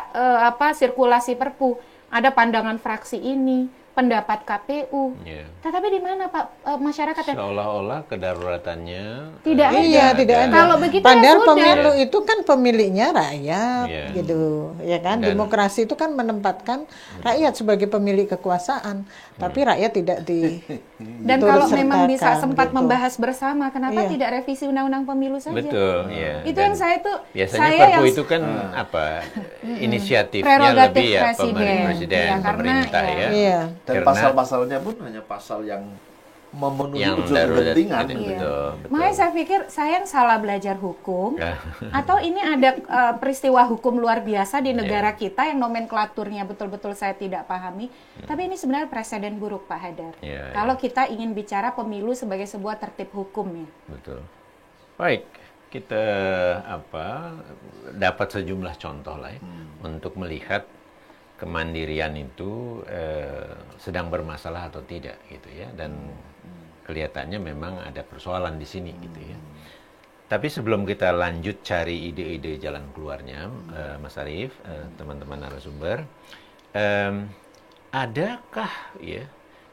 [SPEAKER 1] sirkulasi Perpu, ada pandangan fraksi ini, pendapat KPU. Tetapi di mana Pak masyarakat?
[SPEAKER 3] Seolah-olah kedaruratannya
[SPEAKER 1] tidak ada.
[SPEAKER 2] Iya, tidak ada.
[SPEAKER 1] Kalau begitu
[SPEAKER 2] padahal
[SPEAKER 1] ya sudah.
[SPEAKER 2] pemilu itu kan pemiliknya rakyat, gitu, ya kan?
[SPEAKER 3] Dan
[SPEAKER 2] Demokrasi itu kan menempatkan rakyat sebagai pemilik kekuasaan, tapi rakyat tidak di.
[SPEAKER 1] Dan kalau memang bisa sempat
[SPEAKER 2] gitu.
[SPEAKER 1] membahas bersama, kenapa tidak revisi undang-undang pemilu saja?
[SPEAKER 3] Betul, ya.
[SPEAKER 1] Itu yang saya tuh.
[SPEAKER 3] Biasanya Perpu itu kan inisiatifnya lebih ya presiden, pemerintah ya.
[SPEAKER 2] Iya.
[SPEAKER 4] Dan pasal-pasalnya pun hanya pasal yang memenuhi unsur kepentingan.
[SPEAKER 3] Betul.
[SPEAKER 1] Makanya saya pikir saya yang salah belajar hukum, atau ini ada peristiwa hukum luar biasa di negara kita yang nomenklaturnya betul-betul saya tidak pahami. Tapi ini sebenarnya presiden buruk, Pak Hadar. Kalau kita ingin bicara pemilu sebagai sebuah tertib hukum ya.
[SPEAKER 3] Betul. Baik, kita dapat sejumlah contoh lah ya, untuk melihat kemandirian itu sedang bermasalah atau tidak gitu ya, dan kelihatannya memang ada persoalan di sini gitu ya. Tapi sebelum kita lanjut cari ide-ide jalan keluarnya, Mas Arief, teman-teman narasumber, adakah ya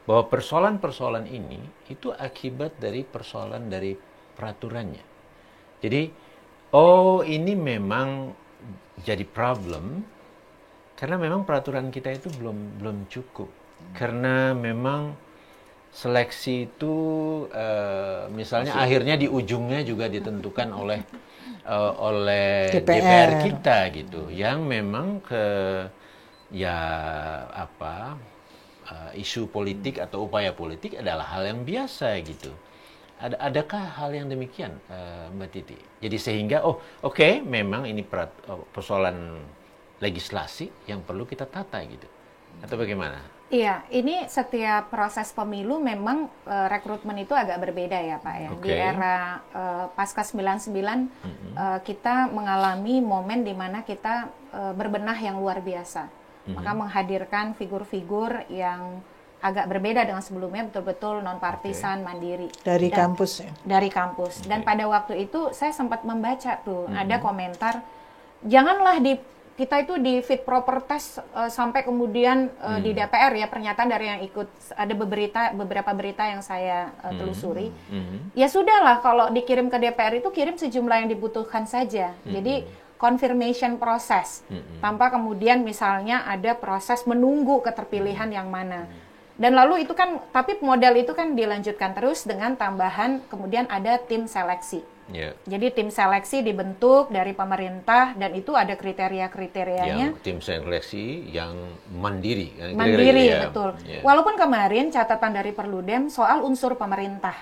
[SPEAKER 3] bahwa persoalan-persoalan ini itu akibat dari persoalan dari peraturannya? Jadi, ini memang jadi problem karena memang peraturan kita itu belum cukup. Karena memang seleksi itu misalnya akhirnya di ujungnya juga ditentukan oleh DPR kita gitu, yang memang isu politik atau upaya politik adalah hal yang biasa gitu. Adakah hal yang demikian, Mbak Titi? Jadi sehingga memang ini persoalan legislasi yang perlu kita tata gitu, atau bagaimana?
[SPEAKER 1] Iya, ini setiap proses pemilu memang rekrutmen itu agak berbeda ya Pak ya. Di era pasca 99 kita mengalami momen di mana kita berbenah yang luar biasa. Maka menghadirkan figur-figur yang agak berbeda dengan sebelumnya, betul-betul non-partisan, mandiri.
[SPEAKER 2] Dari kampus ya?
[SPEAKER 1] Dari kampus. Dan pada waktu itu saya sempat membaca tuh, ada komentar, janganlah kita itu di fit proper test sampai kemudian di DPR ya, pernyataan dari yang ikut, ada beberapa berita yang saya telusuri. Ya sudahlah, kalau dikirim ke DPR itu kirim sejumlah yang dibutuhkan saja. Jadi confirmation proses, tanpa kemudian misalnya ada proses menunggu keterpilihan yang mana. Dan lalu itu kan, tapi model itu kan dilanjutkan terus dengan tambahan kemudian ada tim seleksi. Jadi tim seleksi dibentuk dari pemerintah dan itu ada kriteria-kriterianya.
[SPEAKER 3] Yang tim seleksi yang mandiri.
[SPEAKER 1] Mandiri, betul. Walaupun kemarin catatan dari Perludem soal unsur pemerintah.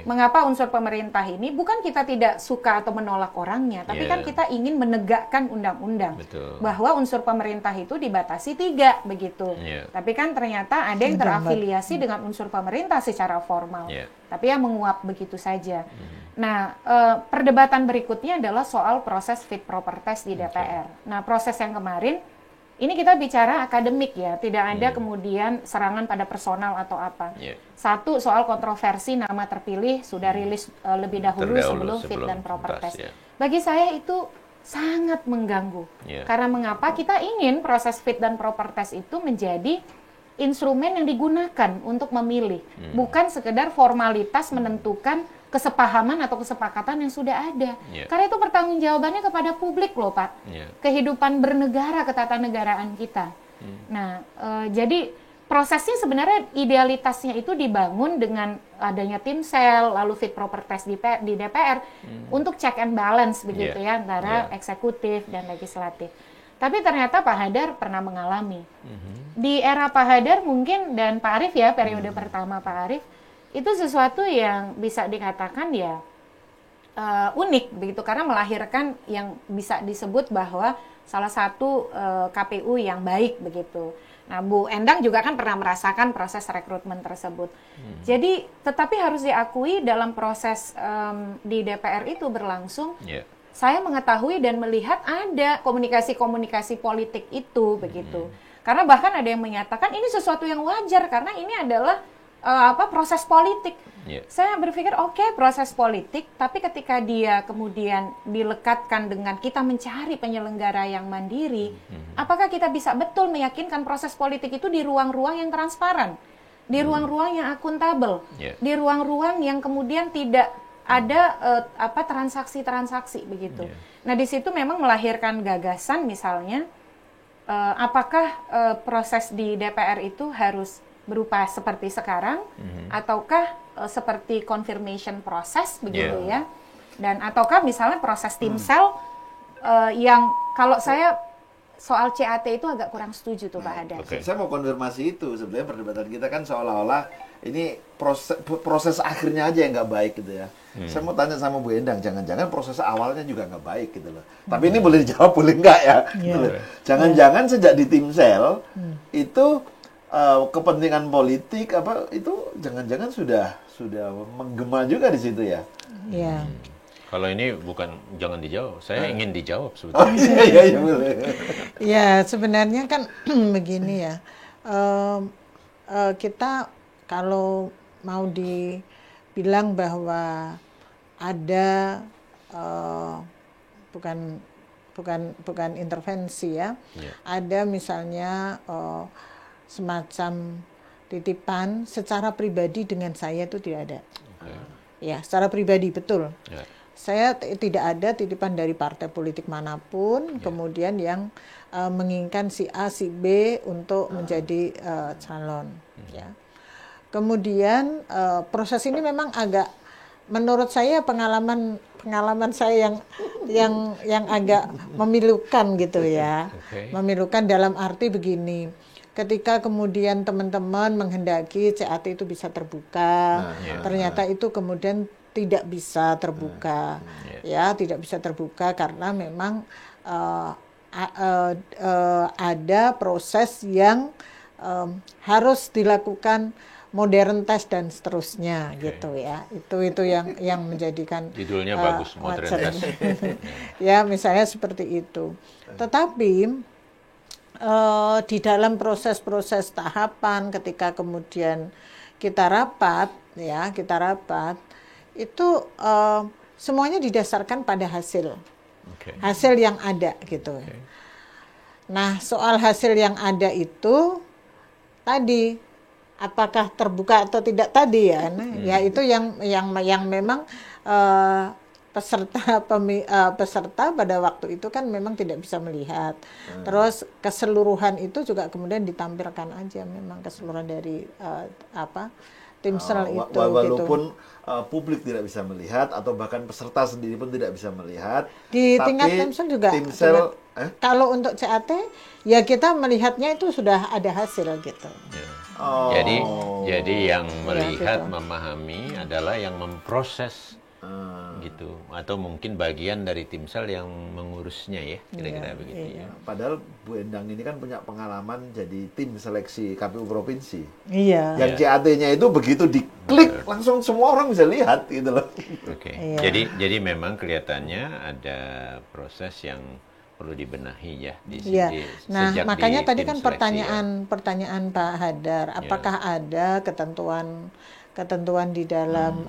[SPEAKER 1] Mengapa unsur pemerintah ini? Bukan kita tidak suka atau menolak orangnya, tapi kan kita ingin menegakkan undang-undang. Bahwa unsur pemerintah itu dibatasi 3, begitu. Tapi kan ternyata ada yang terafiliasi dengan unsur pemerintah secara formal. Tapi yang menguap begitu saja. Nah, perdebatan berikutnya adalah soal proses fit proper test di DPR. Nah, proses yang kemarin, ini kita bicara akademik ya, tidak ada kemudian serangan pada personal atau apa. Satu, soal kontroversi nama terpilih sudah rilis lebih dahulu sebelum fit dan proper test. Bagi saya itu sangat mengganggu. Karena mengapa kita ingin proses fit dan proper test itu menjadi instrumen yang digunakan untuk memilih, bukan sekedar formalitas menentukan kesepahaman atau kesepakatan yang sudah ada. Karena itu pertanggungjawabannya kepada publik loh Pak. Kehidupan bernegara, ketatanegaraan kita. Nah, jadi prosesnya sebenarnya idealitasnya itu dibangun dengan adanya tim sel, lalu fit proper test di DPR untuk check and balance begitu ya antara eksekutif dan legislatif. Tapi ternyata Pak Hadar pernah mengalami. Di era Pak Hadar mungkin dan Pak Arief ya, periode pertama Pak Arief, itu sesuatu yang bisa dikatakan ya unik begitu, karena melahirkan yang bisa disebut bahwa salah satu KPU yang baik begitu. Nah, Bu Endang juga kan pernah merasakan proses rekrutmen tersebut. Jadi, tetapi harus diakui dalam proses di DPR itu berlangsung, saya mengetahui dan melihat ada komunikasi-komunikasi politik itu begitu. Karena bahkan ada yang menyatakan ini sesuatu yang wajar karena ini adalah proses politik. Saya berpikir oke, proses politik, tapi ketika dia kemudian dilekatkan dengan kita mencari penyelenggara yang mandiri, apakah kita bisa betul meyakinkan proses politik itu di ruang-ruang yang transparan, di ruang-ruang yang akuntabel, di ruang-ruang yang kemudian tidak ada transaksi-transaksi begitu. Nah, di situ memang melahirkan gagasan misalnya apakah proses di DPR itu harus berupa seperti sekarang ataukah seperti confirmation proses begitu ya, dan ataukah misalnya proses timsel yang kalau saya soal CAT itu agak kurang setuju tuh Pak Hadar.
[SPEAKER 4] Saya mau konfirmasi itu, sebenarnya perdebatan kita kan seolah-olah ini proses akhirnya aja yang nggak baik gitu ya. Saya mau tanya sama Bu Endang, jangan-jangan proses awalnya juga nggak baik gitu loh. Tapi ini boleh dijawab boleh nggak ya? Gitu loh. Jangan-jangan sejak di timsel itu kepentingan politik itu jangan-jangan sudah menggema juga di situ ya.
[SPEAKER 2] Iya.
[SPEAKER 3] Kalau ini bukan jangan dijawab, saya ingin dijawab sebetulnya.
[SPEAKER 4] Iya boleh.
[SPEAKER 2] Ya sebenarnya kan begini ya, kita kalau mau dibilang bahwa ada bukan intervensi ya, ada misalnya semacam titipan secara pribadi dengan saya itu tidak ada. Ya, secara pribadi betul. Saya tidak ada titipan dari partai politik manapun, kemudian yang menginginkan si A, si B untuk menjadi calon. Ya. Kemudian proses ini memang agak, menurut saya pengalaman saya yang agak memilukan gitu ya. Memilukan dalam arti begini. Ketika kemudian teman-teman menghendaki CAT itu bisa terbuka, ternyata itu kemudian tidak bisa terbuka, ya tidak bisa terbuka karena memang ada proses yang harus dilakukan modern test dan seterusnya gitu ya. Itu yang menjadikan
[SPEAKER 3] judulnya bagus, modern test.
[SPEAKER 2] Ya misalnya seperti itu. Tetapi di dalam proses-proses tahapan ketika kemudian kita rapat itu semuanya didasarkan pada hasil yang ada gitu. Nah soal hasil yang ada itu tadi apakah terbuka atau tidak tadi ya, ya itu yang memang peserta pada waktu itu kan memang tidak bisa melihat. Terus keseluruhan itu juga kemudian ditampilkan aja memang keseluruhan dari timsel itu.
[SPEAKER 4] Walaupun publik tidak bisa melihat atau bahkan peserta sendiri pun tidak bisa melihat.
[SPEAKER 2] Di tingkat timsel juga. Kalau untuk CAT ya kita melihatnya itu sudah ada hasil gitu.
[SPEAKER 3] Jadi yang melihat memahami adalah yang memproses. Gitu, atau mungkin bagian dari timsel yang mengurusnya ya, kira-kira begitu.
[SPEAKER 4] Padahal Bu Endang ini kan punya pengalaman jadi tim seleksi KPU provinsi. Yang
[SPEAKER 3] Iya.
[SPEAKER 4] CAT-nya itu begitu diklik langsung semua orang bisa lihat gitu loh.
[SPEAKER 3] Jadi memang kelihatannya ada proses yang perlu dibenahi ya di
[SPEAKER 2] sini. Nah, makanya tadi kan pertanyaan Pak Hadar, apakah ada ketentuan di dalam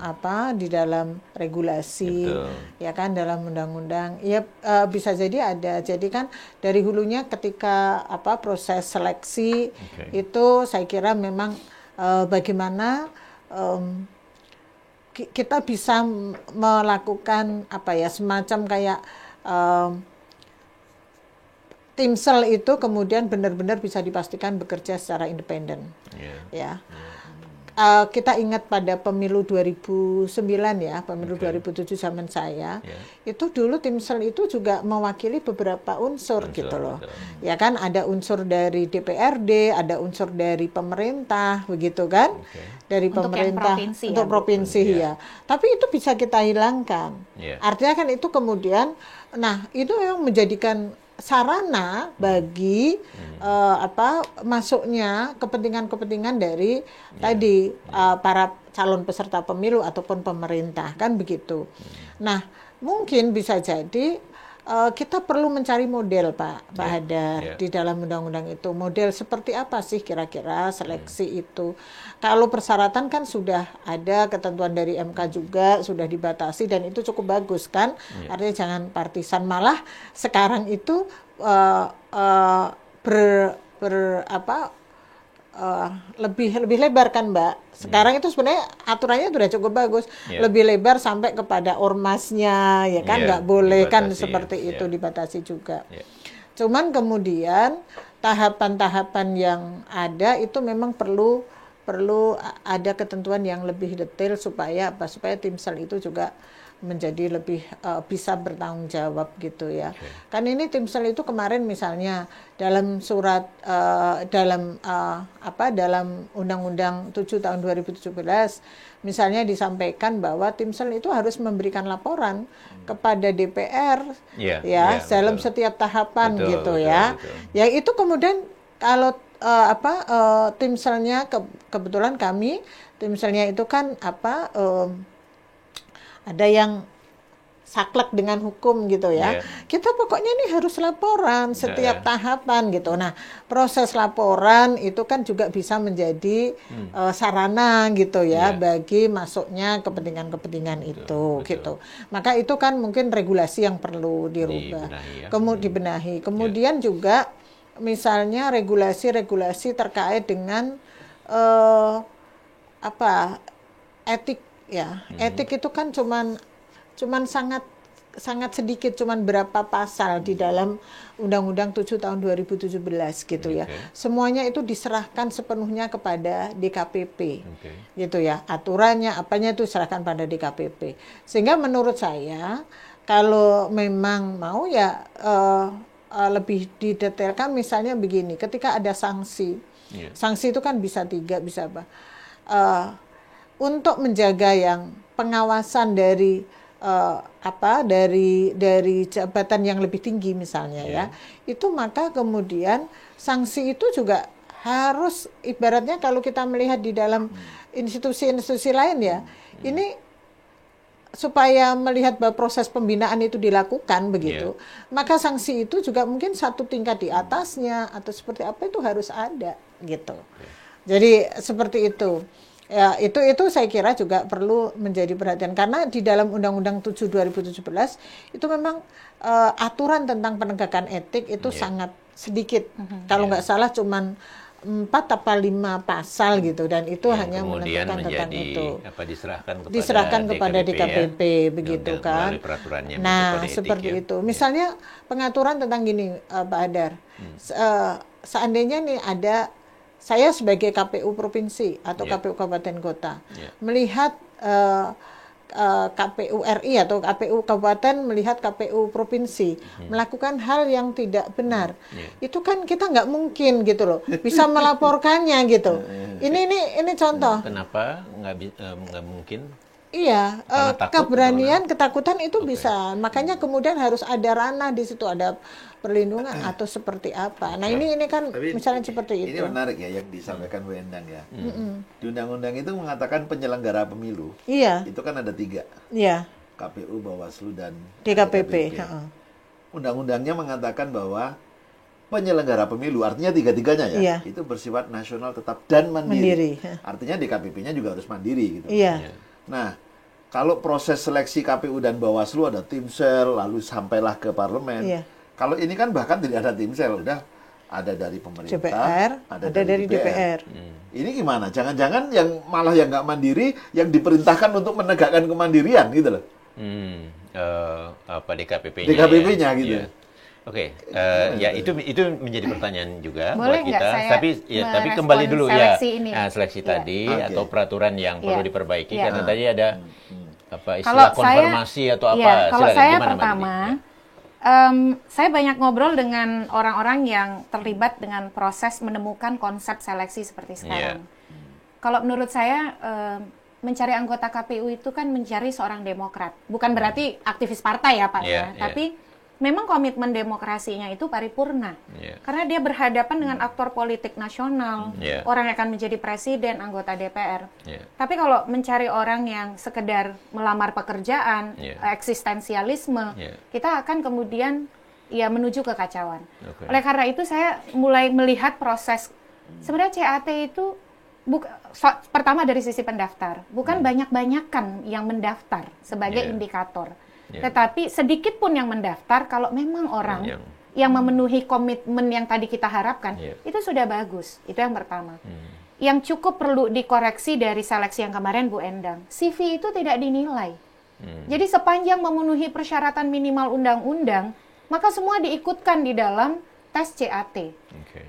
[SPEAKER 2] di dalam regulasi, ya kan, dalam undang-undang, ya bisa jadi ada. Jadi kan dari hulunya ketika proses seleksi itu saya kira memang bagaimana kita bisa melakukan semacam kayak timsel itu kemudian benar-benar bisa dipastikan bekerja secara independen, ya. Kita ingat pada pemilu 2009 ya, pemilu 2007 zaman saya, itu dulu timsel itu juga mewakili beberapa unsur gitu loh. Ya kan, ada unsur dari DPRD, ada unsur dari pemerintah, begitu kan? Dari untuk pemerintah untuk provinsi ya. Tapi itu bisa kita hilangkan. Artinya kan itu kemudian, nah itu yang menjadikan sarana bagi masuknya kepentingan-kepentingan dari tadi para calon peserta pemilu ataupun pemerintah, kan begitu. Nah, mungkin bisa jadi kita perlu mencari model, Pak Hadar, di dalam undang-undang itu. Model seperti apa sih kira-kira seleksi itu? Kalau persyaratan kan sudah ada ketentuan dari MK juga, sudah dibatasi dan itu cukup bagus kan? Artinya jangan partisan. Malah sekarang itu lebih lebar kan, Mbak. Sekarang itu sebenarnya aturannya sudah cukup bagus, lebih lebar sampai kepada ormasnya, ya kan, nggak boleh kan seperti itu, dibatasi juga. Cuman kemudian tahapan-tahapan yang ada itu memang perlu ada ketentuan yang lebih detail supaya Timsel itu juga menjadi lebih bisa bertanggung jawab gitu ya. Kan ini Timsel itu kemarin misalnya dalam surat dalam Undang-Undang 7 tahun 2017 misalnya disampaikan bahwa Timsel itu harus memberikan laporan kepada DPR dalam setiap tahapan gitu ya. Ya itu kemudian kalau Timselnya kebetulan kami Timselnya itu kan ada yang saklek dengan hukum gitu ya. Kita pokoknya ini harus laporan setiap tahapan gitu. Nah, proses laporan itu kan juga bisa menjadi sarana gitu ya bagi masuknya kepentingan-kepentingan itu gitu. Maka itu kan mungkin regulasi yang perlu dirubah. Dibenahi. Kemudian juga misalnya regulasi-regulasi terkait dengan etik ya. Etik itu kan cuman sangat sedikit, cuman berapa pasal di dalam Undang-Undang 7 tahun 2017 gitu ya. Semuanya itu diserahkan sepenuhnya kepada DKPP. Gitu ya. Aturannya apanya itu diserahkan pada DKPP. Sehingga menurut saya kalau memang mau ya lebih didetailkan misalnya begini, ketika ada sanksi. Sanksi itu kan bisa 3, bisa apa? Untuk menjaga yang pengawasan dari dari jabatan yang lebih tinggi misalnya ya, itu maka kemudian sanksi itu juga harus ibaratnya kalau kita melihat di dalam institusi-institusi lain ya, ini supaya melihat bahwa proses pembinaan itu dilakukan begitu, maka sanksi itu juga mungkin satu tingkat di atasnya atau seperti apa itu harus ada gitu. Jadi seperti itu. Ya, itu saya kira juga perlu menjadi perhatian karena di dalam Undang-Undang 7 2017 itu memang aturan tentang penegakan etik itu sangat sedikit. Kalau nggak salah cuman 4 atau 5 pasal gitu dan itu hanya menentukan tentang itu. Diserahkan kepada DKPP begitu kan. Nah, seperti itu. Misalnya pengaturan tentang gini Pak Hadar. Seandainya nih ada saya sebagai KPU provinsi atau KPU kabupaten kota melihat KPU RI atau KPU kabupaten melihat KPU provinsi melakukan hal yang tidak benar, itu kan kita nggak mungkin gitu loh bisa melaporkannya gitu. Ini contoh.
[SPEAKER 3] Kenapa nggak mungkin?
[SPEAKER 2] Iya, keberanian, ketakutan itu bisa. Makanya kemudian harus ada ranah di situ, ada perlindungan atau seperti apa. Nah ini kan tapi misalnya seperti itu.
[SPEAKER 4] Ini menarik ya yang disampaikan Bu Endang ya. Di undang-undang itu mengatakan penyelenggara pemilu. Itu kan ada 3. KPU, Bawaslu dan DKPP. Undang-undangnya mengatakan bahwa penyelenggara pemilu artinya 3-tiganya ya. Itu bersifat nasional tetap dan mandiri. Artinya DKPP-nya juga harus mandiri gitu. Nah, kalau proses seleksi KPU dan Bawaslu ada Timsel, lalu sampailah ke parlemen. Kalau ini kan bahkan tidak ada Timsel, udah ada dari pemerintah,
[SPEAKER 2] DPR, ada dari DPR.
[SPEAKER 4] Ini gimana? Jangan-jangan yang malah yang nggak mandiri, yang diperintahkan untuk menegakkan kemandirian gitu loh. DKPP-nya gitu.
[SPEAKER 3] Oke, ya itu menjadi pertanyaan juga
[SPEAKER 1] boleh
[SPEAKER 3] buat kita. Tapi kembali dulu seleksi tadi atau peraturan yang perlu diperbaiki. Karena tadi ada istilah konfirmasi atau apa.
[SPEAKER 1] Kalau saya pertama, saya banyak ngobrol dengan orang-orang yang terlibat dengan proses menemukan konsep seleksi seperti sekarang. Kalau menurut saya mencari anggota KPU itu kan mencari seorang demokrat. Bukan berarti aktivis partai ya Pak, tapi memang komitmen demokrasinya itu paripurna. Karena dia berhadapan dengan aktor politik nasional, orang yang akan menjadi presiden, anggota DPR. Tapi kalau mencari orang yang sekedar melamar pekerjaan, eksistensialisme, kita akan kemudian menuju kekacauan. Oleh karena itu saya mulai melihat proses, sebenarnya CAT itu pertama dari sisi pendaftar, bukan banyak-banyakan yang mendaftar sebagai indikator. Tetapi sedikit pun yang mendaftar, kalau memang orang yang memenuhi komitmen yang tadi kita harapkan, itu sudah bagus. Itu yang pertama. Yang cukup perlu dikoreksi dari seleksi yang kemarin Bu Endang, CV itu tidak dinilai. Jadi sepanjang memenuhi persyaratan minimal undang-undang, maka semua diikutkan di dalam tes CAT.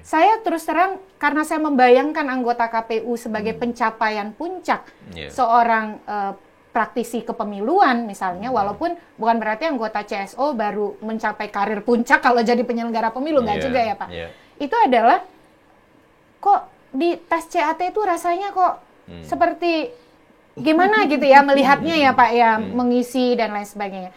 [SPEAKER 1] Saya terus terang, karena saya membayangkan anggota KPU sebagai pencapaian puncak seorang praktisi kepemiluan misalnya, walaupun bukan berarti anggota CSO baru mencapai karir puncak kalau jadi penyelenggara pemilu, nggak juga ya Pak. Itu adalah, kok di tes CAT itu rasanya kok seperti gimana gitu ya melihatnya ya Pak ya, mengisi dan lain sebagainya.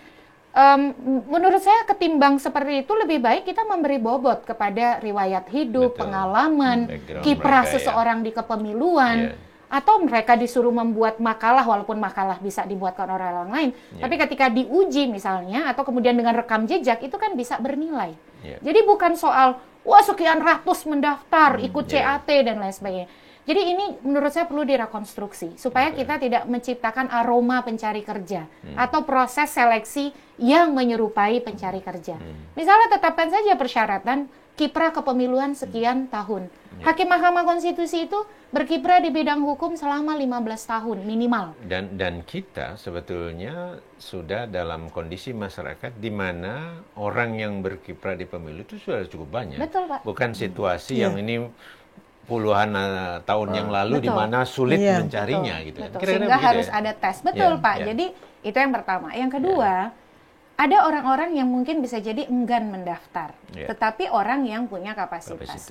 [SPEAKER 1] Menurut saya ketimbang seperti itu, lebih baik kita memberi bobot kepada riwayat hidup, pengalaman, kiprah seseorang di kepemiluan, atau mereka disuruh membuat makalah, walaupun makalah bisa dibuatkan orang lain, tapi ketika diuji misalnya, atau kemudian dengan rekam jejak, itu kan bisa bernilai. Jadi bukan soal, wah sekian ratus mendaftar, ikut CAT dan lain sebagainya. Jadi ini menurut saya perlu direkonstruksi supaya kita tidak menciptakan aroma pencari kerja atau proses seleksi yang menyerupai pencari kerja. Misalnya tetapkan saja persyaratan kiprah kepemiluan sekian tahun. Hakim Mahkamah Konstitusi itu berkiprah di bidang hukum selama 15 tahun minimal.
[SPEAKER 3] Dan kita sebetulnya sudah dalam kondisi masyarakat di mana orang yang berkiprah di pemilu itu sudah cukup banyak.
[SPEAKER 1] Betul, Pak.
[SPEAKER 3] Bukan situasi yang ini puluhan tahun yang lalu di mana sulit mencarinya gitu.
[SPEAKER 1] Sehingga harus ada tes. Betul Pak. Jadi itu yang pertama. Yang kedua, ada orang-orang yang mungkin bisa jadi enggan mendaftar, tetapi orang yang punya kapasitas.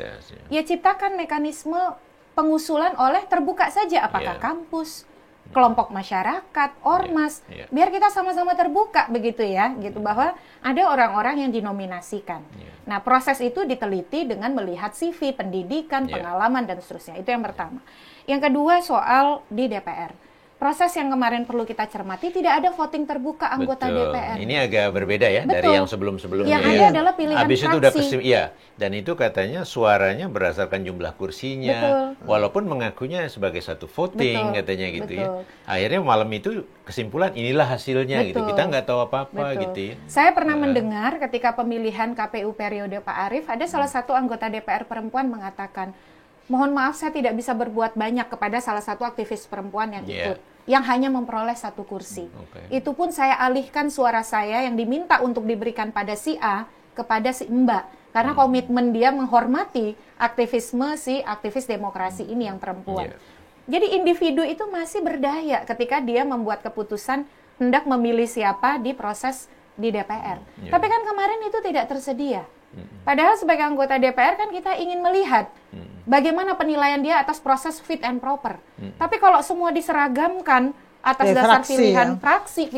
[SPEAKER 1] Ya ciptakan mekanisme pengusulan oleh terbuka saja, apakah kampus, kelompok masyarakat, ormas, biar kita sama-sama terbuka begitu ya, gitu bahwa ada orang-orang yang dinominasikan. Nah, proses itu diteliti dengan melihat CV, pendidikan, pengalaman dan seterusnya. Itu yang pertama. Yang kedua soal di DPR. Proses yang kemarin perlu kita cermati, tidak ada voting terbuka anggota DPR.
[SPEAKER 3] Ini agak berbeda ya dari yang sebelum-sebelumnya.
[SPEAKER 1] Yang ada adalah pilihan
[SPEAKER 3] Habis
[SPEAKER 1] fraksi.
[SPEAKER 3] Itu udah dan itu katanya suaranya berdasarkan jumlah kursinya, walaupun mengakunya sebagai satu voting katanya gitu ya. Akhirnya malam itu kesimpulan inilah hasilnya gitu. Kita nggak tahu apa-apa gitu ya.
[SPEAKER 1] Saya pernah mendengar ketika pemilihan KPU periode Pak Arief, ada salah satu anggota DPR perempuan mengatakan, mohon maaf saya tidak bisa berbuat banyak kepada salah satu aktivis perempuan yang ikut, yang hanya memperoleh satu kursi. Itu pun saya alihkan suara saya yang diminta untuk diberikan pada si A kepada si Mbak. Karena komitmen dia menghormati aktivisme si aktivis demokrasi ini yang perempuan. Jadi individu itu masih berdaya ketika dia membuat keputusan hendak memilih siapa di proses di DPR. Tapi kan kemarin itu tidak tersedia. Padahal sebagai anggota DPR kan kita ingin melihat bagaimana penilaian dia atas proses fit and proper. Tapi kalau semua diseragamkan atas dasar pilihan fraksi,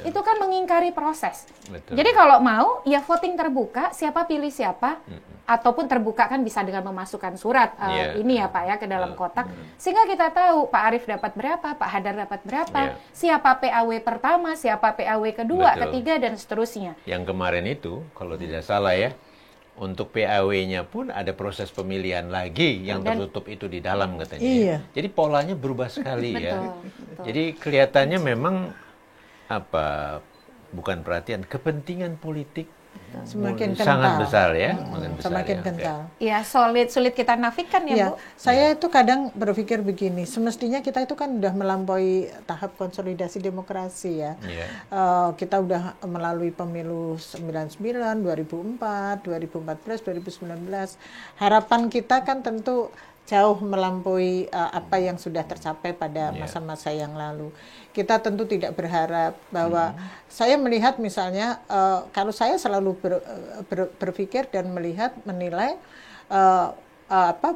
[SPEAKER 1] itu kan mengingkari proses. Jadi kalau mau, ya voting terbuka, siapa pilih siapa, ataupun terbuka kan bisa dengan memasukkan surat ini ya Pak ya ke dalam kotak, sehingga kita tahu Pak Arief dapat berapa, Pak Hadar dapat berapa, siapa PAW pertama, siapa PAW kedua, ketiga, dan seterusnya.
[SPEAKER 3] Yang kemarin itu, kalau tidak salah ya, untuk PAW-nya pun ada proses pemilihan lagi yang tertutup itu di dalam katanya. Jadi polanya berubah sekali ya. Jadi kelihatannya memang bukan perhatian, kepentingan politik
[SPEAKER 2] semakin
[SPEAKER 3] sangat besar ya,
[SPEAKER 2] semakin kental.
[SPEAKER 1] Ya, sulit kita nafikan ya, Bu.
[SPEAKER 2] Saya itu kadang berpikir begini, semestinya kita itu kan udah melampaui tahap konsolidasi demokrasi ya. Kita udah melalui pemilu 99, 2004, 2014, 2019. Harapan kita kan tentu jauh melampaui apa yang sudah tercapai pada masa-masa yang lalu. Kita tentu tidak berharap bahwa saya melihat misalnya kalau saya selalu berpikir dan menilai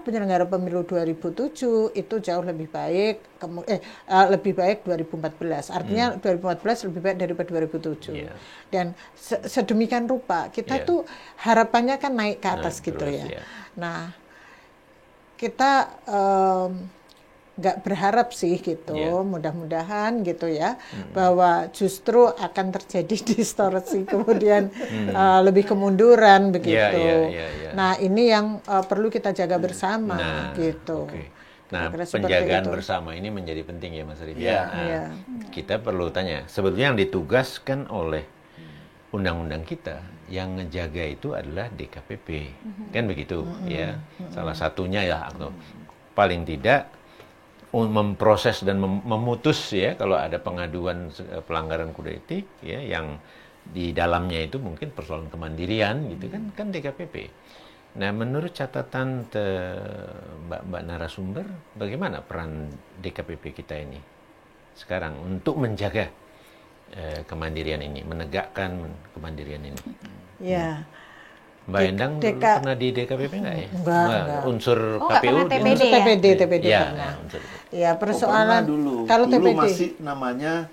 [SPEAKER 2] penyelenggara pemilu 2007 itu jauh lebih baik, lebih baik 2014. Artinya 2014 lebih baik daripada 2007. Dan sedemikian rupa kita tuh harapannya kan naik ke atas gitu terus, ya. Nah, kita nggak berharap sih gitu, mudah-mudahan gitu ya, bahwa justru akan terjadi distorsi kemudian lebih kemunduran begitu. Nah ini yang perlu kita jaga bersama gitu.
[SPEAKER 3] Nah penjagaan bersama ini menjadi penting ya Mas Arif. Kita perlu tanya, sebetulnya yang ditugaskan oleh undang-undang kita yang ngejaga itu adalah DKPP, kan begitu ya. Salah satunya ya, atau paling tidak memproses dan memutus ya kalau ada pengaduan pelanggaran kode etik ya, yang di dalamnya itu mungkin persoalan kemandirian gitu kan DKPP. Nah menurut catatan Mbak narasumber, bagaimana peran DKPP kita ini sekarang untuk menjaga kemandirian ini, menegakkan kemandirian ini?
[SPEAKER 2] Ya.
[SPEAKER 3] Mbak Endang pernah di DKPP nggak ya?
[SPEAKER 2] Enggak.
[SPEAKER 3] Unsur KPU?
[SPEAKER 2] Unsur TPD
[SPEAKER 3] ya,
[SPEAKER 2] pernah.
[SPEAKER 3] Ya,
[SPEAKER 2] persoalan
[SPEAKER 4] dulu.
[SPEAKER 2] Kalau
[SPEAKER 4] dulu
[SPEAKER 2] TPD
[SPEAKER 4] masih namanya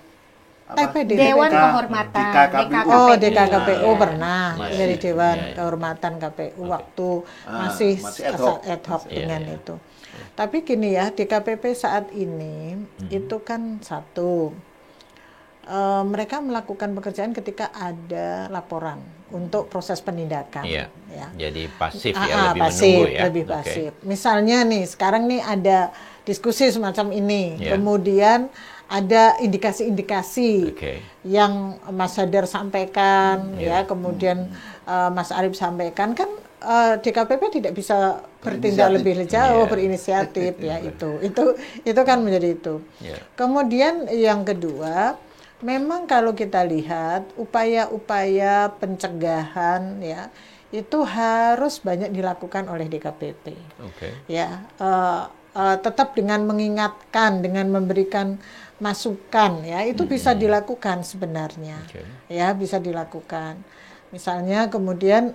[SPEAKER 2] TPD.
[SPEAKER 1] Dewan Kehormatan
[SPEAKER 2] DKKPU pernah dari Dewan Kehormatan KPU waktu masih ad hoc dengan itu. Tapi gini ya, DKPP saat ini itu kan satu, mereka melakukan pekerjaan ketika ada laporan untuk proses penindakan.
[SPEAKER 3] Ya. Jadi pasif
[SPEAKER 2] lebih
[SPEAKER 3] menunggu ya.
[SPEAKER 2] Lebih pasif. Misalnya nih, sekarang nih ada diskusi semacam ini, kemudian ada indikasi-indikasi yang Mas Hadar sampaikan, kemudian Mas Arif sampaikan, kan DKPP tidak bisa bertindak lebih jauh, berinisiatif ya itu kan menjadi itu. Kemudian yang kedua, memang kalau kita lihat upaya-upaya pencegahan ya itu harus banyak dilakukan oleh DKPP. Tetap dengan mengingatkan, dengan memberikan masukan ya itu bisa dilakukan sebenarnya. Ya bisa dilakukan. Misalnya kemudian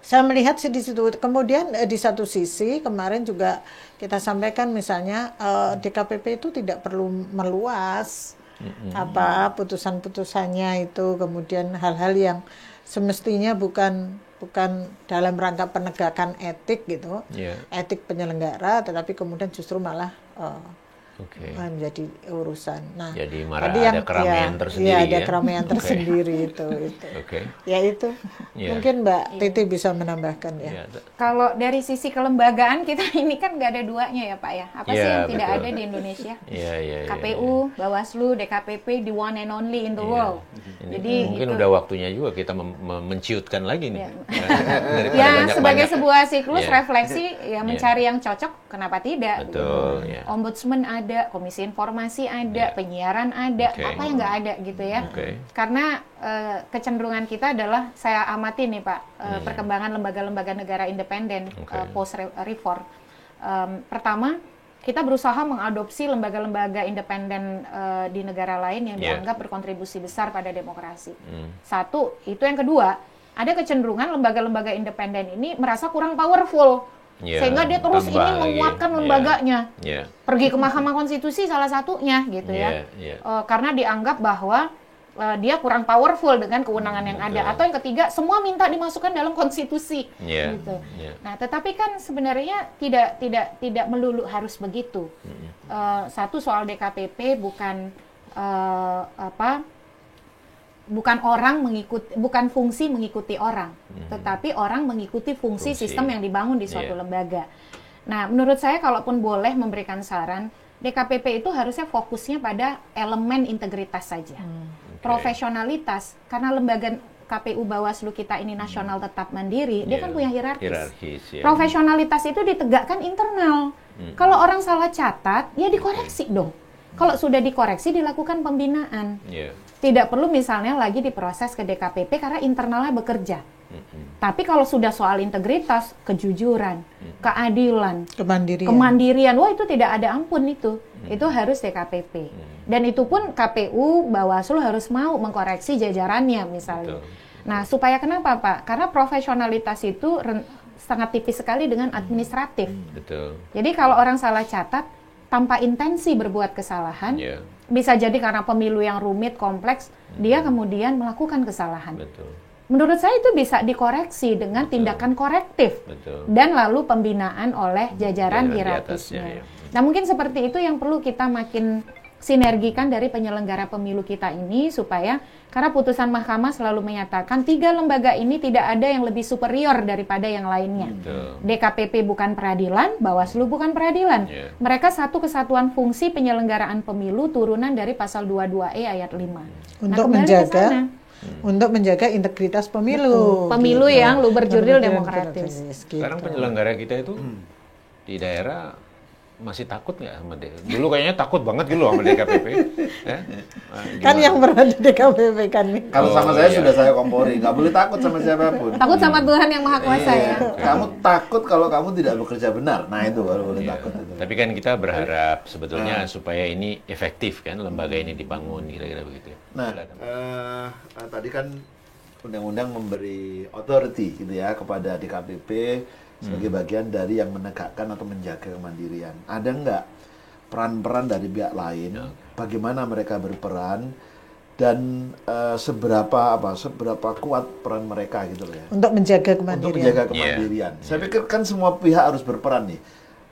[SPEAKER 2] saya melihat di situ. Kemudian di satu sisi kemarin juga kita sampaikan misalnya DKPP itu tidak perlu meluas putusan-putusannya itu, kemudian hal-hal yang semestinya bukan dalam rangka penegakan etik gitu, etik penyelenggara, tetapi kemudian justru malah menjadi urusan. Nah,
[SPEAKER 3] jadi ada keramaian tersendiri.
[SPEAKER 2] Ada keramaian tersendiri itu. Ya itu. Mungkin Mbak Titi bisa menambahkan ya.
[SPEAKER 1] Kalau dari sisi kelembagaan kita ini kan nggak ada duanya ya Pak ya. Apa sih yang tidak ada di Indonesia? KPU, Bawaslu, DKPP, the one and only in the world.
[SPEAKER 3] Jadi mungkin udah waktunya juga kita menciutkan lagi nih.
[SPEAKER 1] Sebagai sebuah siklus refleksi ya, mencari yang cocok, kenapa tidak?
[SPEAKER 3] Betul.
[SPEAKER 1] Ombudsman ada, Komisi Informasi ada, penyiaran ada, apa yang nggak ada gitu ya. Karena kecenderungan kita adalah, saya amati nih Pak, perkembangan lembaga-lembaga negara independen post reform. Pertama, kita berusaha mengadopsi lembaga-lembaga independen di negara lain yang dianggap berkontribusi besar pada demokrasi. Satu, itu. Yang kedua, ada kecenderungan lembaga-lembaga independen ini merasa kurang powerful. Sehingga dia terus ingin menguatkan lembaganya. Pergi ke Mahkamah Konstitusi salah satunya gitu ya. Karena dianggap bahwa dia kurang powerful dengan kewenangan yang ada. Atau yang ketiga, semua minta dimasukkan dalam konstitusi gitu. Nah, tetapi kan sebenarnya tidak melulu harus begitu. Satu, soal DKPP bukan bukan fungsi mengikuti orang, tetapi orang mengikuti fungsi sistem yang dibangun di suatu lembaga. Nah, menurut saya kalaupun boleh memberikan saran, DKPP itu harusnya fokusnya pada elemen integritas saja, profesionalitas, karena lembaga KPU Bawaslu kita ini nasional tetap mandiri, dia kan punya hierarkis. Profesionalitas itu ditegakkan internal. Kalau orang salah catat, ya dikoreksi dong. Kalau sudah dikoreksi, dilakukan pembinaan. Tidak perlu misalnya lagi diproses ke DKPP karena internalnya bekerja. Tapi kalau sudah soal integritas, kejujuran, keadilan, kemandirian, wah itu tidak ada ampun itu. Itu harus DKPP. Dan itu pun KPU, Bawaslu harus mau mengkoreksi jajarannya misalnya. Nah, supaya kenapa Pak? Karena profesionalitas itu sangat tipis sekali dengan administratif.
[SPEAKER 3] Betul.
[SPEAKER 1] Jadi kalau orang salah catat tanpa intensi berbuat kesalahan, bisa jadi karena pemilu yang rumit, kompleks, dia kemudian melakukan kesalahan.
[SPEAKER 3] Betul.
[SPEAKER 1] Menurut saya itu bisa dikoreksi dengan tindakan korektif.
[SPEAKER 3] Betul.
[SPEAKER 1] Dan lalu pembinaan oleh jajaran hierarkisnya. Nah, mungkin seperti itu yang perlu kita makin sinergikan dari penyelenggara pemilu kita ini, supaya karena putusan mahkamah selalu menyatakan 3 lembaga ini tidak ada yang lebih superior daripada yang lainnya. DKPP bukan peradilan, Bawaslu bukan peradilan. Mereka satu kesatuan fungsi penyelenggaraan pemilu turunan dari pasal 22E ayat 5.
[SPEAKER 2] Untuk menjaga integritas pemilu.
[SPEAKER 1] Pemilu yang luber, jurdil, demokratis.
[SPEAKER 3] Sekarang penyelenggara kita itu di daerah masih takut nggak sama DKPP? Dulu kayaknya takut banget gitu loh sama DKPP.
[SPEAKER 2] Kan yang pernah di DKPP kan nih.
[SPEAKER 4] Kalau sama saya sudah saya kompori, nggak boleh takut sama siapapun.
[SPEAKER 1] Takut sama Tuhan yang Maha Kuasa ya.
[SPEAKER 4] Kamu takut kalau kamu tidak bekerja benar. Nah itu baru boleh takut. Itu.
[SPEAKER 3] Tapi kan kita berharap sebetulnya supaya ini efektif kan, lembaga ini dibangun kira-kira begitu.
[SPEAKER 4] Nah, tadi kan undang-undang memberi authority gitu ya kepada DKPP sebagai bagian dari yang menegakkan atau menjaga kemandirian. Ada nggak peran-peran dari pihak lain? Bagaimana mereka berperan dan seberapa kuat peran mereka gitu loh ya?
[SPEAKER 2] Untuk menjaga kemandirian.
[SPEAKER 4] Untuk menjaga kemandirian. Saya pikir kan semua pihak harus berperan nih.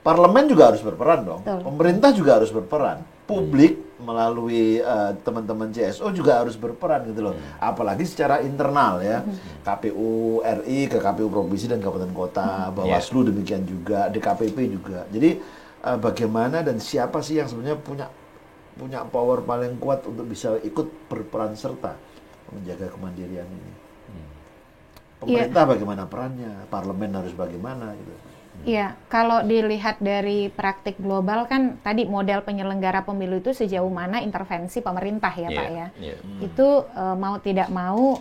[SPEAKER 4] Parlemen juga harus berperan dong. Pemerintah juga harus berperan. Publik melalui teman-teman CSO juga harus berperan gitu loh. Apalagi secara internal ya. KPU RI ke KPU provinsi dan kabupaten kota, Bawaslu demikian juga, DKPP juga. Jadi bagaimana dan siapa sih yang sebenarnya punya power paling kuat untuk bisa ikut berperan serta menjaga kemandirian ini. Pemerintah bagaimana perannya, parlemen harus bagaimana gitu.
[SPEAKER 1] Iya, kalau dilihat dari praktik global kan tadi model penyelenggara pemilu itu sejauh mana intervensi pemerintah ya Pak ya. Itu mau tidak mau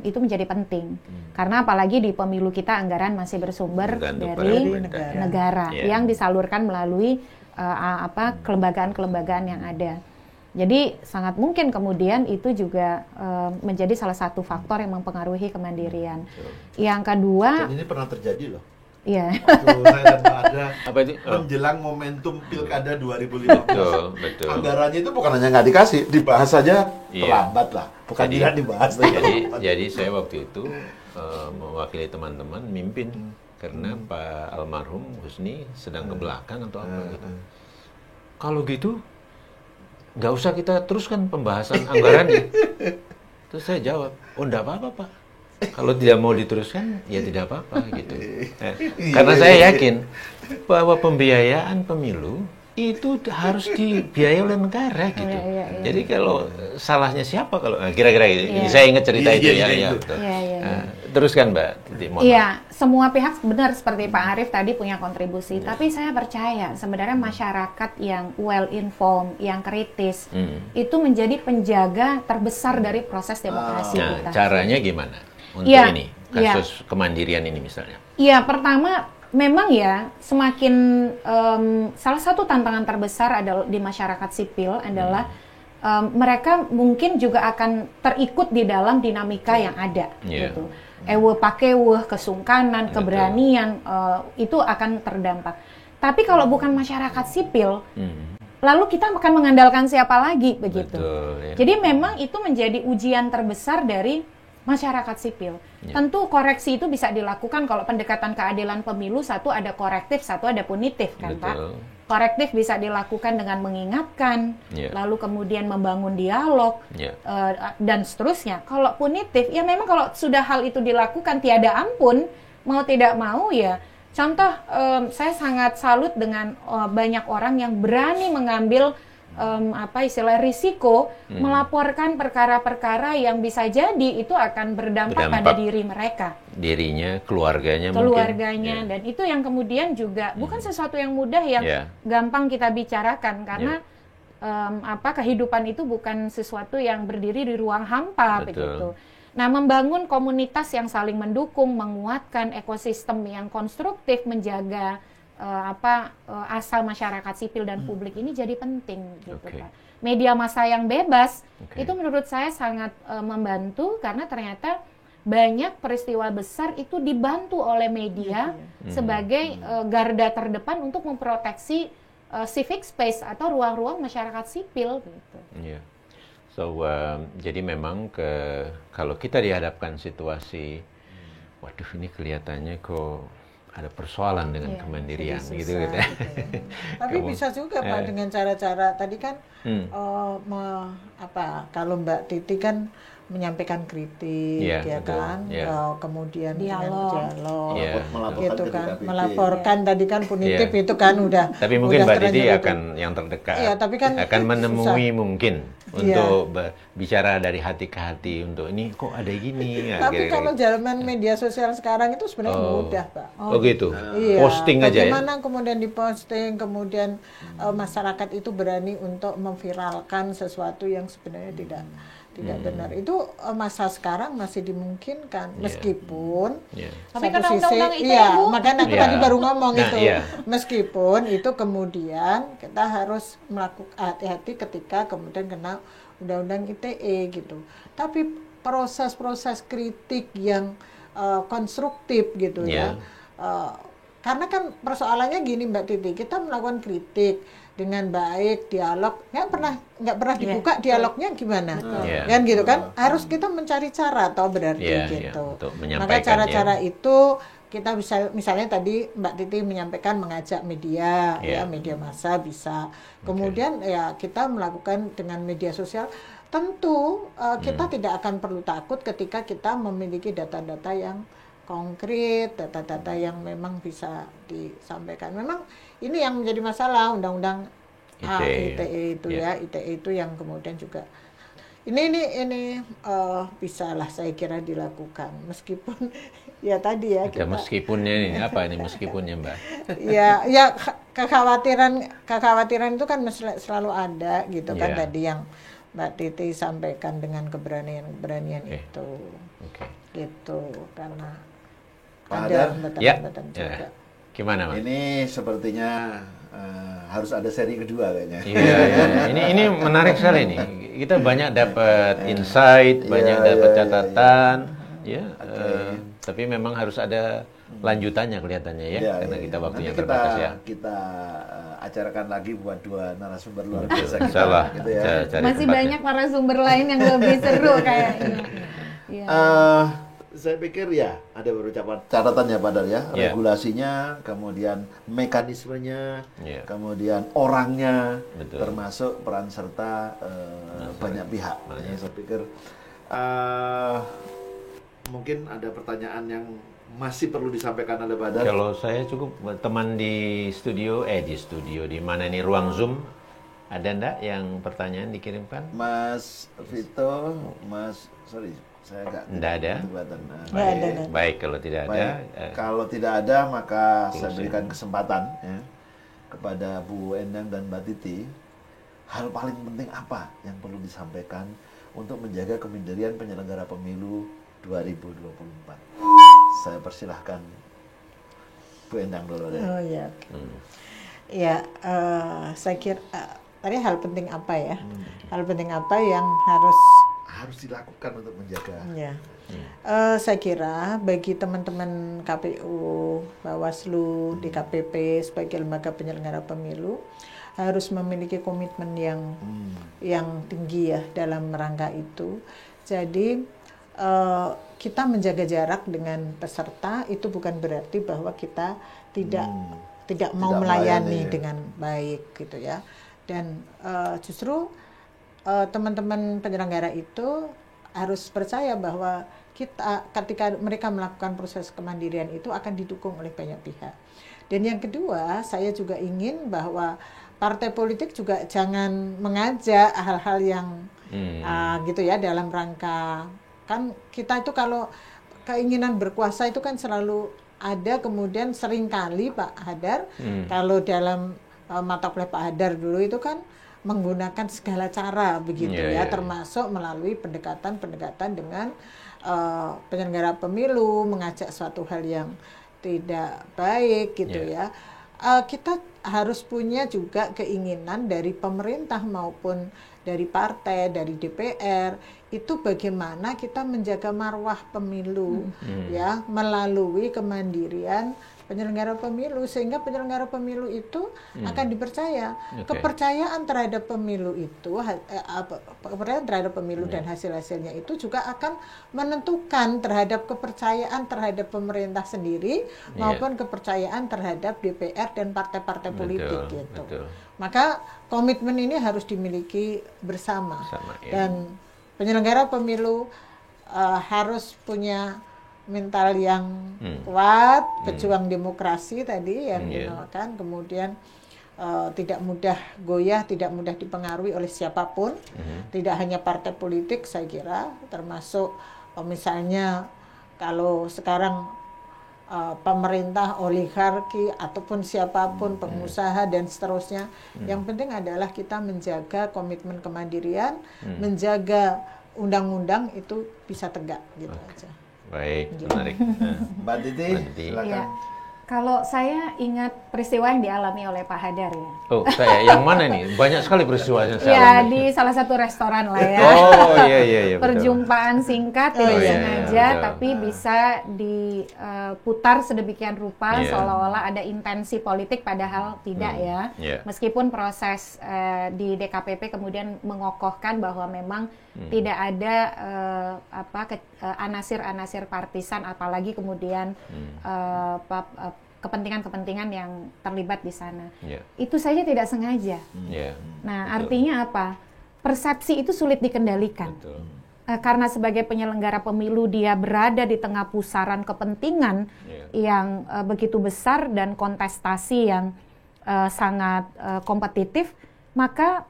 [SPEAKER 1] itu menjadi penting. Karena apalagi di pemilu kita anggaran masih bersumber dari negara yang disalurkan melalui kelembagaan-kelembagaan yang ada. Jadi sangat mungkin kemudian itu juga menjadi salah satu faktor yang mempengaruhi kemandirian. Yang kedua,
[SPEAKER 4] dan ini pernah terjadi loh.
[SPEAKER 1] Iya.
[SPEAKER 4] Waktu saya dan Pak Adra menjelang momentum Pilkada 2015.
[SPEAKER 3] Betul.
[SPEAKER 4] Anggarannya itu bukan hanya nggak dikasih, dibahas saja terlambat lah. Bukan tidak dibahas.
[SPEAKER 3] Jadi saya waktu itu mewakili teman-teman mimpin karena Pak almarhum Husni sedang ke belakang atau apa gitu. Kalau gitu nggak usah kita teruskan pembahasan anggarannya. Terus saya jawab, oh enggak apa-apa Pak. Kalau tidak mau diteruskan, ya tidak apa-apa gitu. Karena saya yakin bahwa pembiayaan pemilu itu harus dibiayai oleh negara gitu. Jadi kalau salahnya siapa kalau kira-kira gitu. Saya ingat cerita itu ya. Teruskan Mbak.
[SPEAKER 1] Iya, semua pihak benar seperti Pak Arief tadi punya kontribusi. Tapi saya percaya sebenarnya masyarakat yang well informed, yang kritis, itu menjadi penjaga terbesar dari proses demokrasi kita.
[SPEAKER 3] Caranya gimana? Untuk ini, kasus kemandirian ini misalnya. Iya,
[SPEAKER 1] pertama memang ya semakin salah satu tantangan terbesar adalah di masyarakat sipil adalah mereka mungkin juga akan terikut di dalam dinamika yang ada gitu. Pakeweh, kesungkanan, keberanian itu akan terdampak. Tapi kalau bukan masyarakat sipil, lalu kita akan mengandalkan siapa lagi begitu. Betul, Jadi memang itu menjadi ujian terbesar dari masyarakat sipil. Tentu koreksi itu bisa dilakukan kalau pendekatan keadilan pemilu, satu ada korektif, satu ada punitif kan Pak. Korektif bisa dilakukan dengan mengingatkan, lalu kemudian membangun dialog, dan seterusnya. Kalau punitif, ya memang kalau sudah hal itu dilakukan tiada ampun, mau tidak mau ya. Contoh, saya sangat salut dengan banyak orang yang berani mengambil risiko melaporkan perkara-perkara yang bisa jadi itu akan berdampak pada diri mereka.
[SPEAKER 3] Dirinya, keluarganya
[SPEAKER 1] mungkin. Dan itu yang kemudian juga bukan sesuatu yang mudah yang gampang kita bicarakan karena kehidupan itu bukan sesuatu yang berdiri di ruang hampa begitu. Nah, membangun komunitas yang saling mendukung, menguatkan ekosistem yang konstruktif, menjaga asal masyarakat sipil dan publik ini jadi penting gitu Pak. Media massa yang bebas itu menurut saya sangat membantu karena ternyata banyak peristiwa besar itu dibantu oleh media sebagai garda terdepan untuk memproteksi civic space atau ruang-ruang masyarakat sipil gitu.
[SPEAKER 3] Yeah. So jadi memang kalau kita dihadapkan situasi, waduh ini kelihatannya kok ada persoalan dengan kemandirian
[SPEAKER 2] susah,
[SPEAKER 3] gitu ya.
[SPEAKER 2] Tapi bisa juga Pak dengan cara-cara tadi kan kalau Mbak Titi kan menyampaikan kritik kan, kemudian dialog, gitu kan, melaporkan tadi kan punitif itu kan udah.
[SPEAKER 3] Tapi mungkin Mbak Titi akan yang terdekat, tapi kan akan menemui mungkin untuk bicara dari hati ke hati untuk ini kok ada gini.
[SPEAKER 2] Tapi kalau zaman media sosial sekarang itu sebenarnya mudah Pak.
[SPEAKER 3] Oh gitu, posting aja ya.
[SPEAKER 2] Bagaimana kemudian diposting, kemudian masyarakat itu berani untuk memviralkan sesuatu yang sebenarnya tidak benar. Itu masa sekarang masih dimungkinkan meskipun
[SPEAKER 1] tapi karena undang-undang ITE
[SPEAKER 2] makanya aku tadi baru ngomong itu. Meskipun itu kemudian kita harus melakukan hati-hati ketika kemudian kena undang-undang ITE gitu. Tapi proses-proses kritik yang konstruktif gitu ya. Karena kan persoalannya gini Mbak Titi, kita melakukan kritik dengan baik, dialog nggak pernah dibuka dialognya gimana, kan gitu kan? Harus kita mencari cara, atau berarti gitu. Maka cara-cara itu kita bisa, misalnya tadi Mbak Titi menyampaikan mengajak media, media massa bisa. Kemudian kita melakukan dengan media sosial. Tentu kita tidak akan perlu takut ketika kita memiliki data-data yang konkret, data-data yang memang bisa disampaikan. Memang ini yang menjadi masalah undang-undang ITE itu ITE itu yang kemudian juga ini bisa lah saya kira dilakukan meskipun ya tadi ya
[SPEAKER 3] kita meskipunnya ini apa ini meskipunnya Mbak?
[SPEAKER 2] ya kekhawatiran itu kan selalu ada gitu kan tadi yang Mbak Titi sampaikan dengan keberanian itu gitu karena ada hambatan juga.
[SPEAKER 3] Gimana Mas?
[SPEAKER 4] Ini sepertinya harus ada seri kedua kayaknya.
[SPEAKER 3] Ini menarik sekali nih. Kita banyak dapat insight, banyak dapat catatan, tapi memang harus ada lanjutannya kelihatannya karena kita waktunya terbatas ya.
[SPEAKER 4] Kita acarakan lagi buat dua narasumber luar biasa kita.
[SPEAKER 3] Gitu ya.
[SPEAKER 1] Masih banyak narasumber lain yang lebih seru kayaknya.
[SPEAKER 4] Saya pikir ada beberapa catatan ya Pak Dar ya, regulasinya, kemudian mekanismenya, kemudian orangnya, termasuk peran serta banyak pihak. Saya pikir mungkin ada pertanyaan yang masih perlu disampaikan oleh Pak Dar.
[SPEAKER 3] Kalau saya cukup teman di studio, di mana ini ruang Zoom, ada enggak yang pertanyaan dikirimkan?
[SPEAKER 4] Mas Vito, saya enggak
[SPEAKER 3] ada. Baik, kalau tidak ada.
[SPEAKER 4] Kalau tidak ada, maka saya berikan kesempatan kepada Bu Endang dan Mbak Titi. Hal paling penting apa yang perlu disampaikan untuk menjaga kemandirian penyelenggara pemilu 2024? Saya persilahkan Bu Endang dulu deh.
[SPEAKER 2] Oh ya. Saya kira tadi hal penting apa ya? Hal penting apa yang harus
[SPEAKER 4] dilakukan untuk menjaga.
[SPEAKER 2] Saya kira bagi teman-teman KPU, Bawaslu, DKPP sebagai lembaga penyelenggara pemilu harus memiliki komitmen yang tinggi ya dalam rangka itu. Jadi kita menjaga jarak dengan peserta itu bukan berarti bahwa kita tidak mau melayani dengan baik gitu ya. Dan justru teman-teman penyelenggara itu harus percaya bahwa ketika mereka melakukan proses kemandirian itu akan didukung oleh banyak pihak. Dan yang kedua, saya juga ingin bahwa partai politik juga jangan mengajak hal-hal yang gitu ya dalam rangka, kan kita itu kalau keinginan berkuasa itu kan selalu ada, kemudian seringkali Pak Hadar kalau dalam mata kuliah Pak Hadar dulu itu kan menggunakan segala cara begitu termasuk melalui pendekatan dengan penyelenggara pemilu, mengajak suatu hal yang tidak baik gitu ya. kita harus punya juga keinginan dari pemerintah maupun dari partai, dari DPR, itu bagaimana kita menjaga marwah pemilu ya melalui kemandirian penyelenggara pemilu, sehingga penyelenggara pemilu itu akan dipercaya. Kepercayaan terhadap pemilu itu, kepercayaan terhadap pemilu dan hasil-hasilnya itu juga akan menentukan terhadap kepercayaan terhadap pemerintah sendiri maupun kepercayaan terhadap DPR dan partai-partai politik gitu. Maka komitmen ini harus dimiliki bersama. Dan penyelenggara pemilu harus punya mental yang kuat, pejuang demokrasi tadi yang dinamakan, kemudian tidak mudah goyah, tidak mudah dipengaruhi oleh siapapun, tidak hanya partai politik saya kira, termasuk misalnya kalau sekarang pemerintah, oligarki ataupun siapapun, pengusaha dan seterusnya, yang penting adalah kita menjaga komitmen kemandirian, menjaga undang-undang itu bisa tegak gitu aja.
[SPEAKER 3] Baik, menarik.
[SPEAKER 4] Mbak Titi, silakan.
[SPEAKER 1] Ya. Kalau saya ingat peristiwa yang dialami oleh Pak Hadar ya.
[SPEAKER 3] Oh, saya yang mana nih? Banyak sekali peristiwa yang saya
[SPEAKER 1] ya,
[SPEAKER 3] alami.
[SPEAKER 1] di salah satu restoran lah ya.
[SPEAKER 3] Oh, iya.
[SPEAKER 1] Perjumpaan singkat, tidak sengaja,
[SPEAKER 3] betul.
[SPEAKER 1] tapi bisa diputar sedemikian rupa seolah-olah ada intensi politik, padahal tidak ya. Meskipun proses di DKPP kemudian mengokohkan bahwa memang tidak ada anasir-anasir partisan, apalagi kemudian kepentingan-kepentingan yang terlibat di sana. Itu saja tidak sengaja. Nah, artinya apa? Persepsi itu sulit dikendalikan. Karena sebagai penyelenggara pemilu dia berada di tengah pusaran kepentingan yang begitu besar dan kontestasi yang sangat kompetitif, maka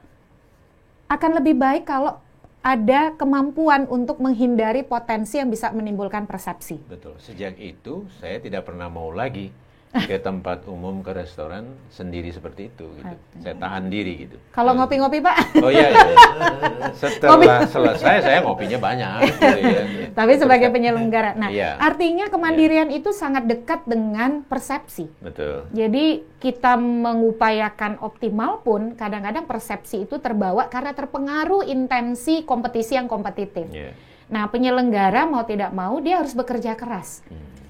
[SPEAKER 1] akan lebih baik kalau ada kemampuan untuk menghindari potensi yang bisa menimbulkan persepsi.
[SPEAKER 3] Betul. Sejak itu saya tidak pernah mau lagi ke tempat umum, ke restoran sendiri seperti itu gitu. Saya tahan diri gitu.
[SPEAKER 1] Kalau ngopi-ngopi, Pak?
[SPEAKER 3] Oh iya. Setelah selesai saya ngopinya banyak gitu ya.
[SPEAKER 1] Tapi sebagai penyelenggara. Nah, artinya kemandirian itu sangat dekat dengan persepsi.
[SPEAKER 3] Betul.
[SPEAKER 1] Jadi kita mengupayakan optimal pun kadang-kadang persepsi itu terbawa karena terpengaruh intensi kompetisi yang kompetitif. Nah, penyelenggara mau tidak mau dia harus bekerja keras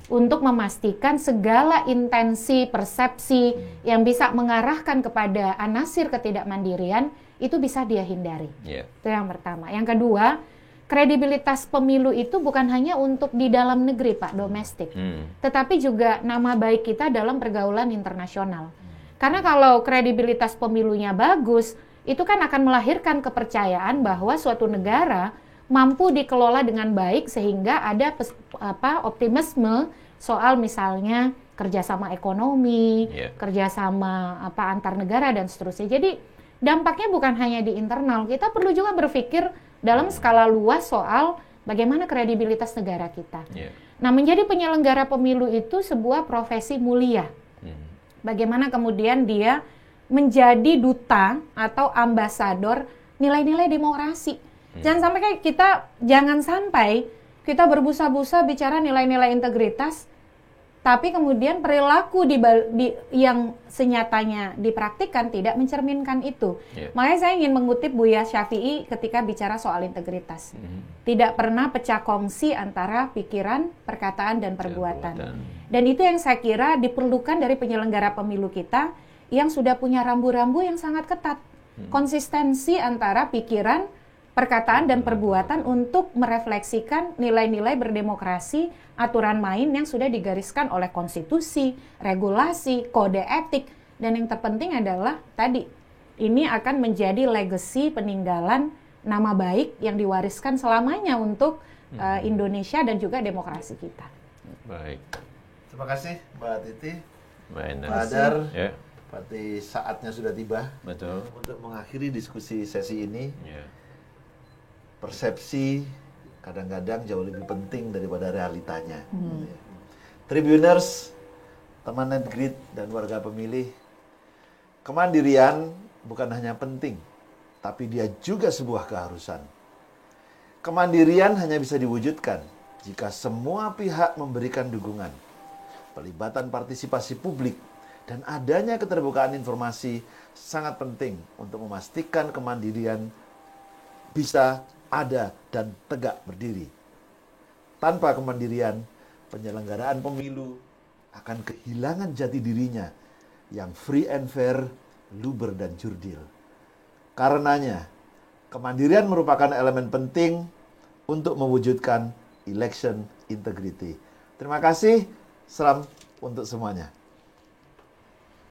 [SPEAKER 1] untuk memastikan segala intensi persepsi yang bisa mengarahkan kepada anasir ketidakmandirian itu bisa dia hindari. Itu yang pertama. Yang kedua, kredibilitas pemilu itu bukan hanya untuk di dalam negeri, Pak, domestik, tetapi juga nama baik kita dalam pergaulan internasional. Karena kalau kredibilitas pemilunya bagus, itu kan akan melahirkan kepercayaan bahwa suatu negara mampu dikelola dengan baik sehingga ada optimisme soal misalnya kerjasama ekonomi, kerjasama antar negara dan seterusnya. Jadi dampaknya bukan hanya di internal, kita perlu juga berpikir dalam skala luas soal bagaimana kredibilitas negara kita. Nah, menjadi penyelenggara pemilu itu sebuah profesi mulia. Bagaimana kemudian dia menjadi duta atau ambasador nilai-nilai demokrasi. Jangan sampai kita berbusa-busa bicara nilai-nilai integritas, tapi kemudian perilaku yang senyatanya dipraktikkan tidak mencerminkan itu. Makanya saya ingin mengutip Buya Syafi'i ketika bicara soal integritas. Tidak pernah pecah kongsi antara pikiran, perkataan, dan perbuatan. Dan itu yang saya kira diperlukan dari penyelenggara pemilu kita yang sudah punya rambu-rambu yang sangat ketat. Konsistensi antara pikiran, perkataan dan perbuatan untuk merefleksikan nilai-nilai berdemokrasi, aturan main yang sudah digariskan oleh konstitusi, regulasi, kode etik, dan yang terpenting adalah tadi, ini akan menjadi legacy peninggalan nama baik yang diwariskan selamanya untuk Indonesia dan juga demokrasi kita.
[SPEAKER 3] Baik.
[SPEAKER 4] Terima kasih Mbak Titi,
[SPEAKER 3] Mbak
[SPEAKER 4] Hadar. Berarti saatnya sudah tiba.
[SPEAKER 3] Betul.
[SPEAKER 4] Untuk mengakhiri diskusi sesi ini. Persepsi kadang-kadang jauh lebih penting daripada realitanya. Tribuners, teman NetGrid dan warga pemilih, kemandirian bukan hanya penting, tapi dia juga sebuah keharusan. Kemandirian hanya bisa diwujudkan jika semua pihak memberikan dukungan, pelibatan partisipasi publik, Dan adanya keterbukaan informasi sangat penting untuk memastikan kemandirian bisa ada dan tegak berdiri. Tanpa kemandirian, penyelenggaraan pemilu akan kehilangan jati dirinya yang free and fair, luber dan jurdil. Karenanya, kemandirian merupakan elemen penting untuk mewujudkan election integrity. Terima kasih, salam untuk semuanya.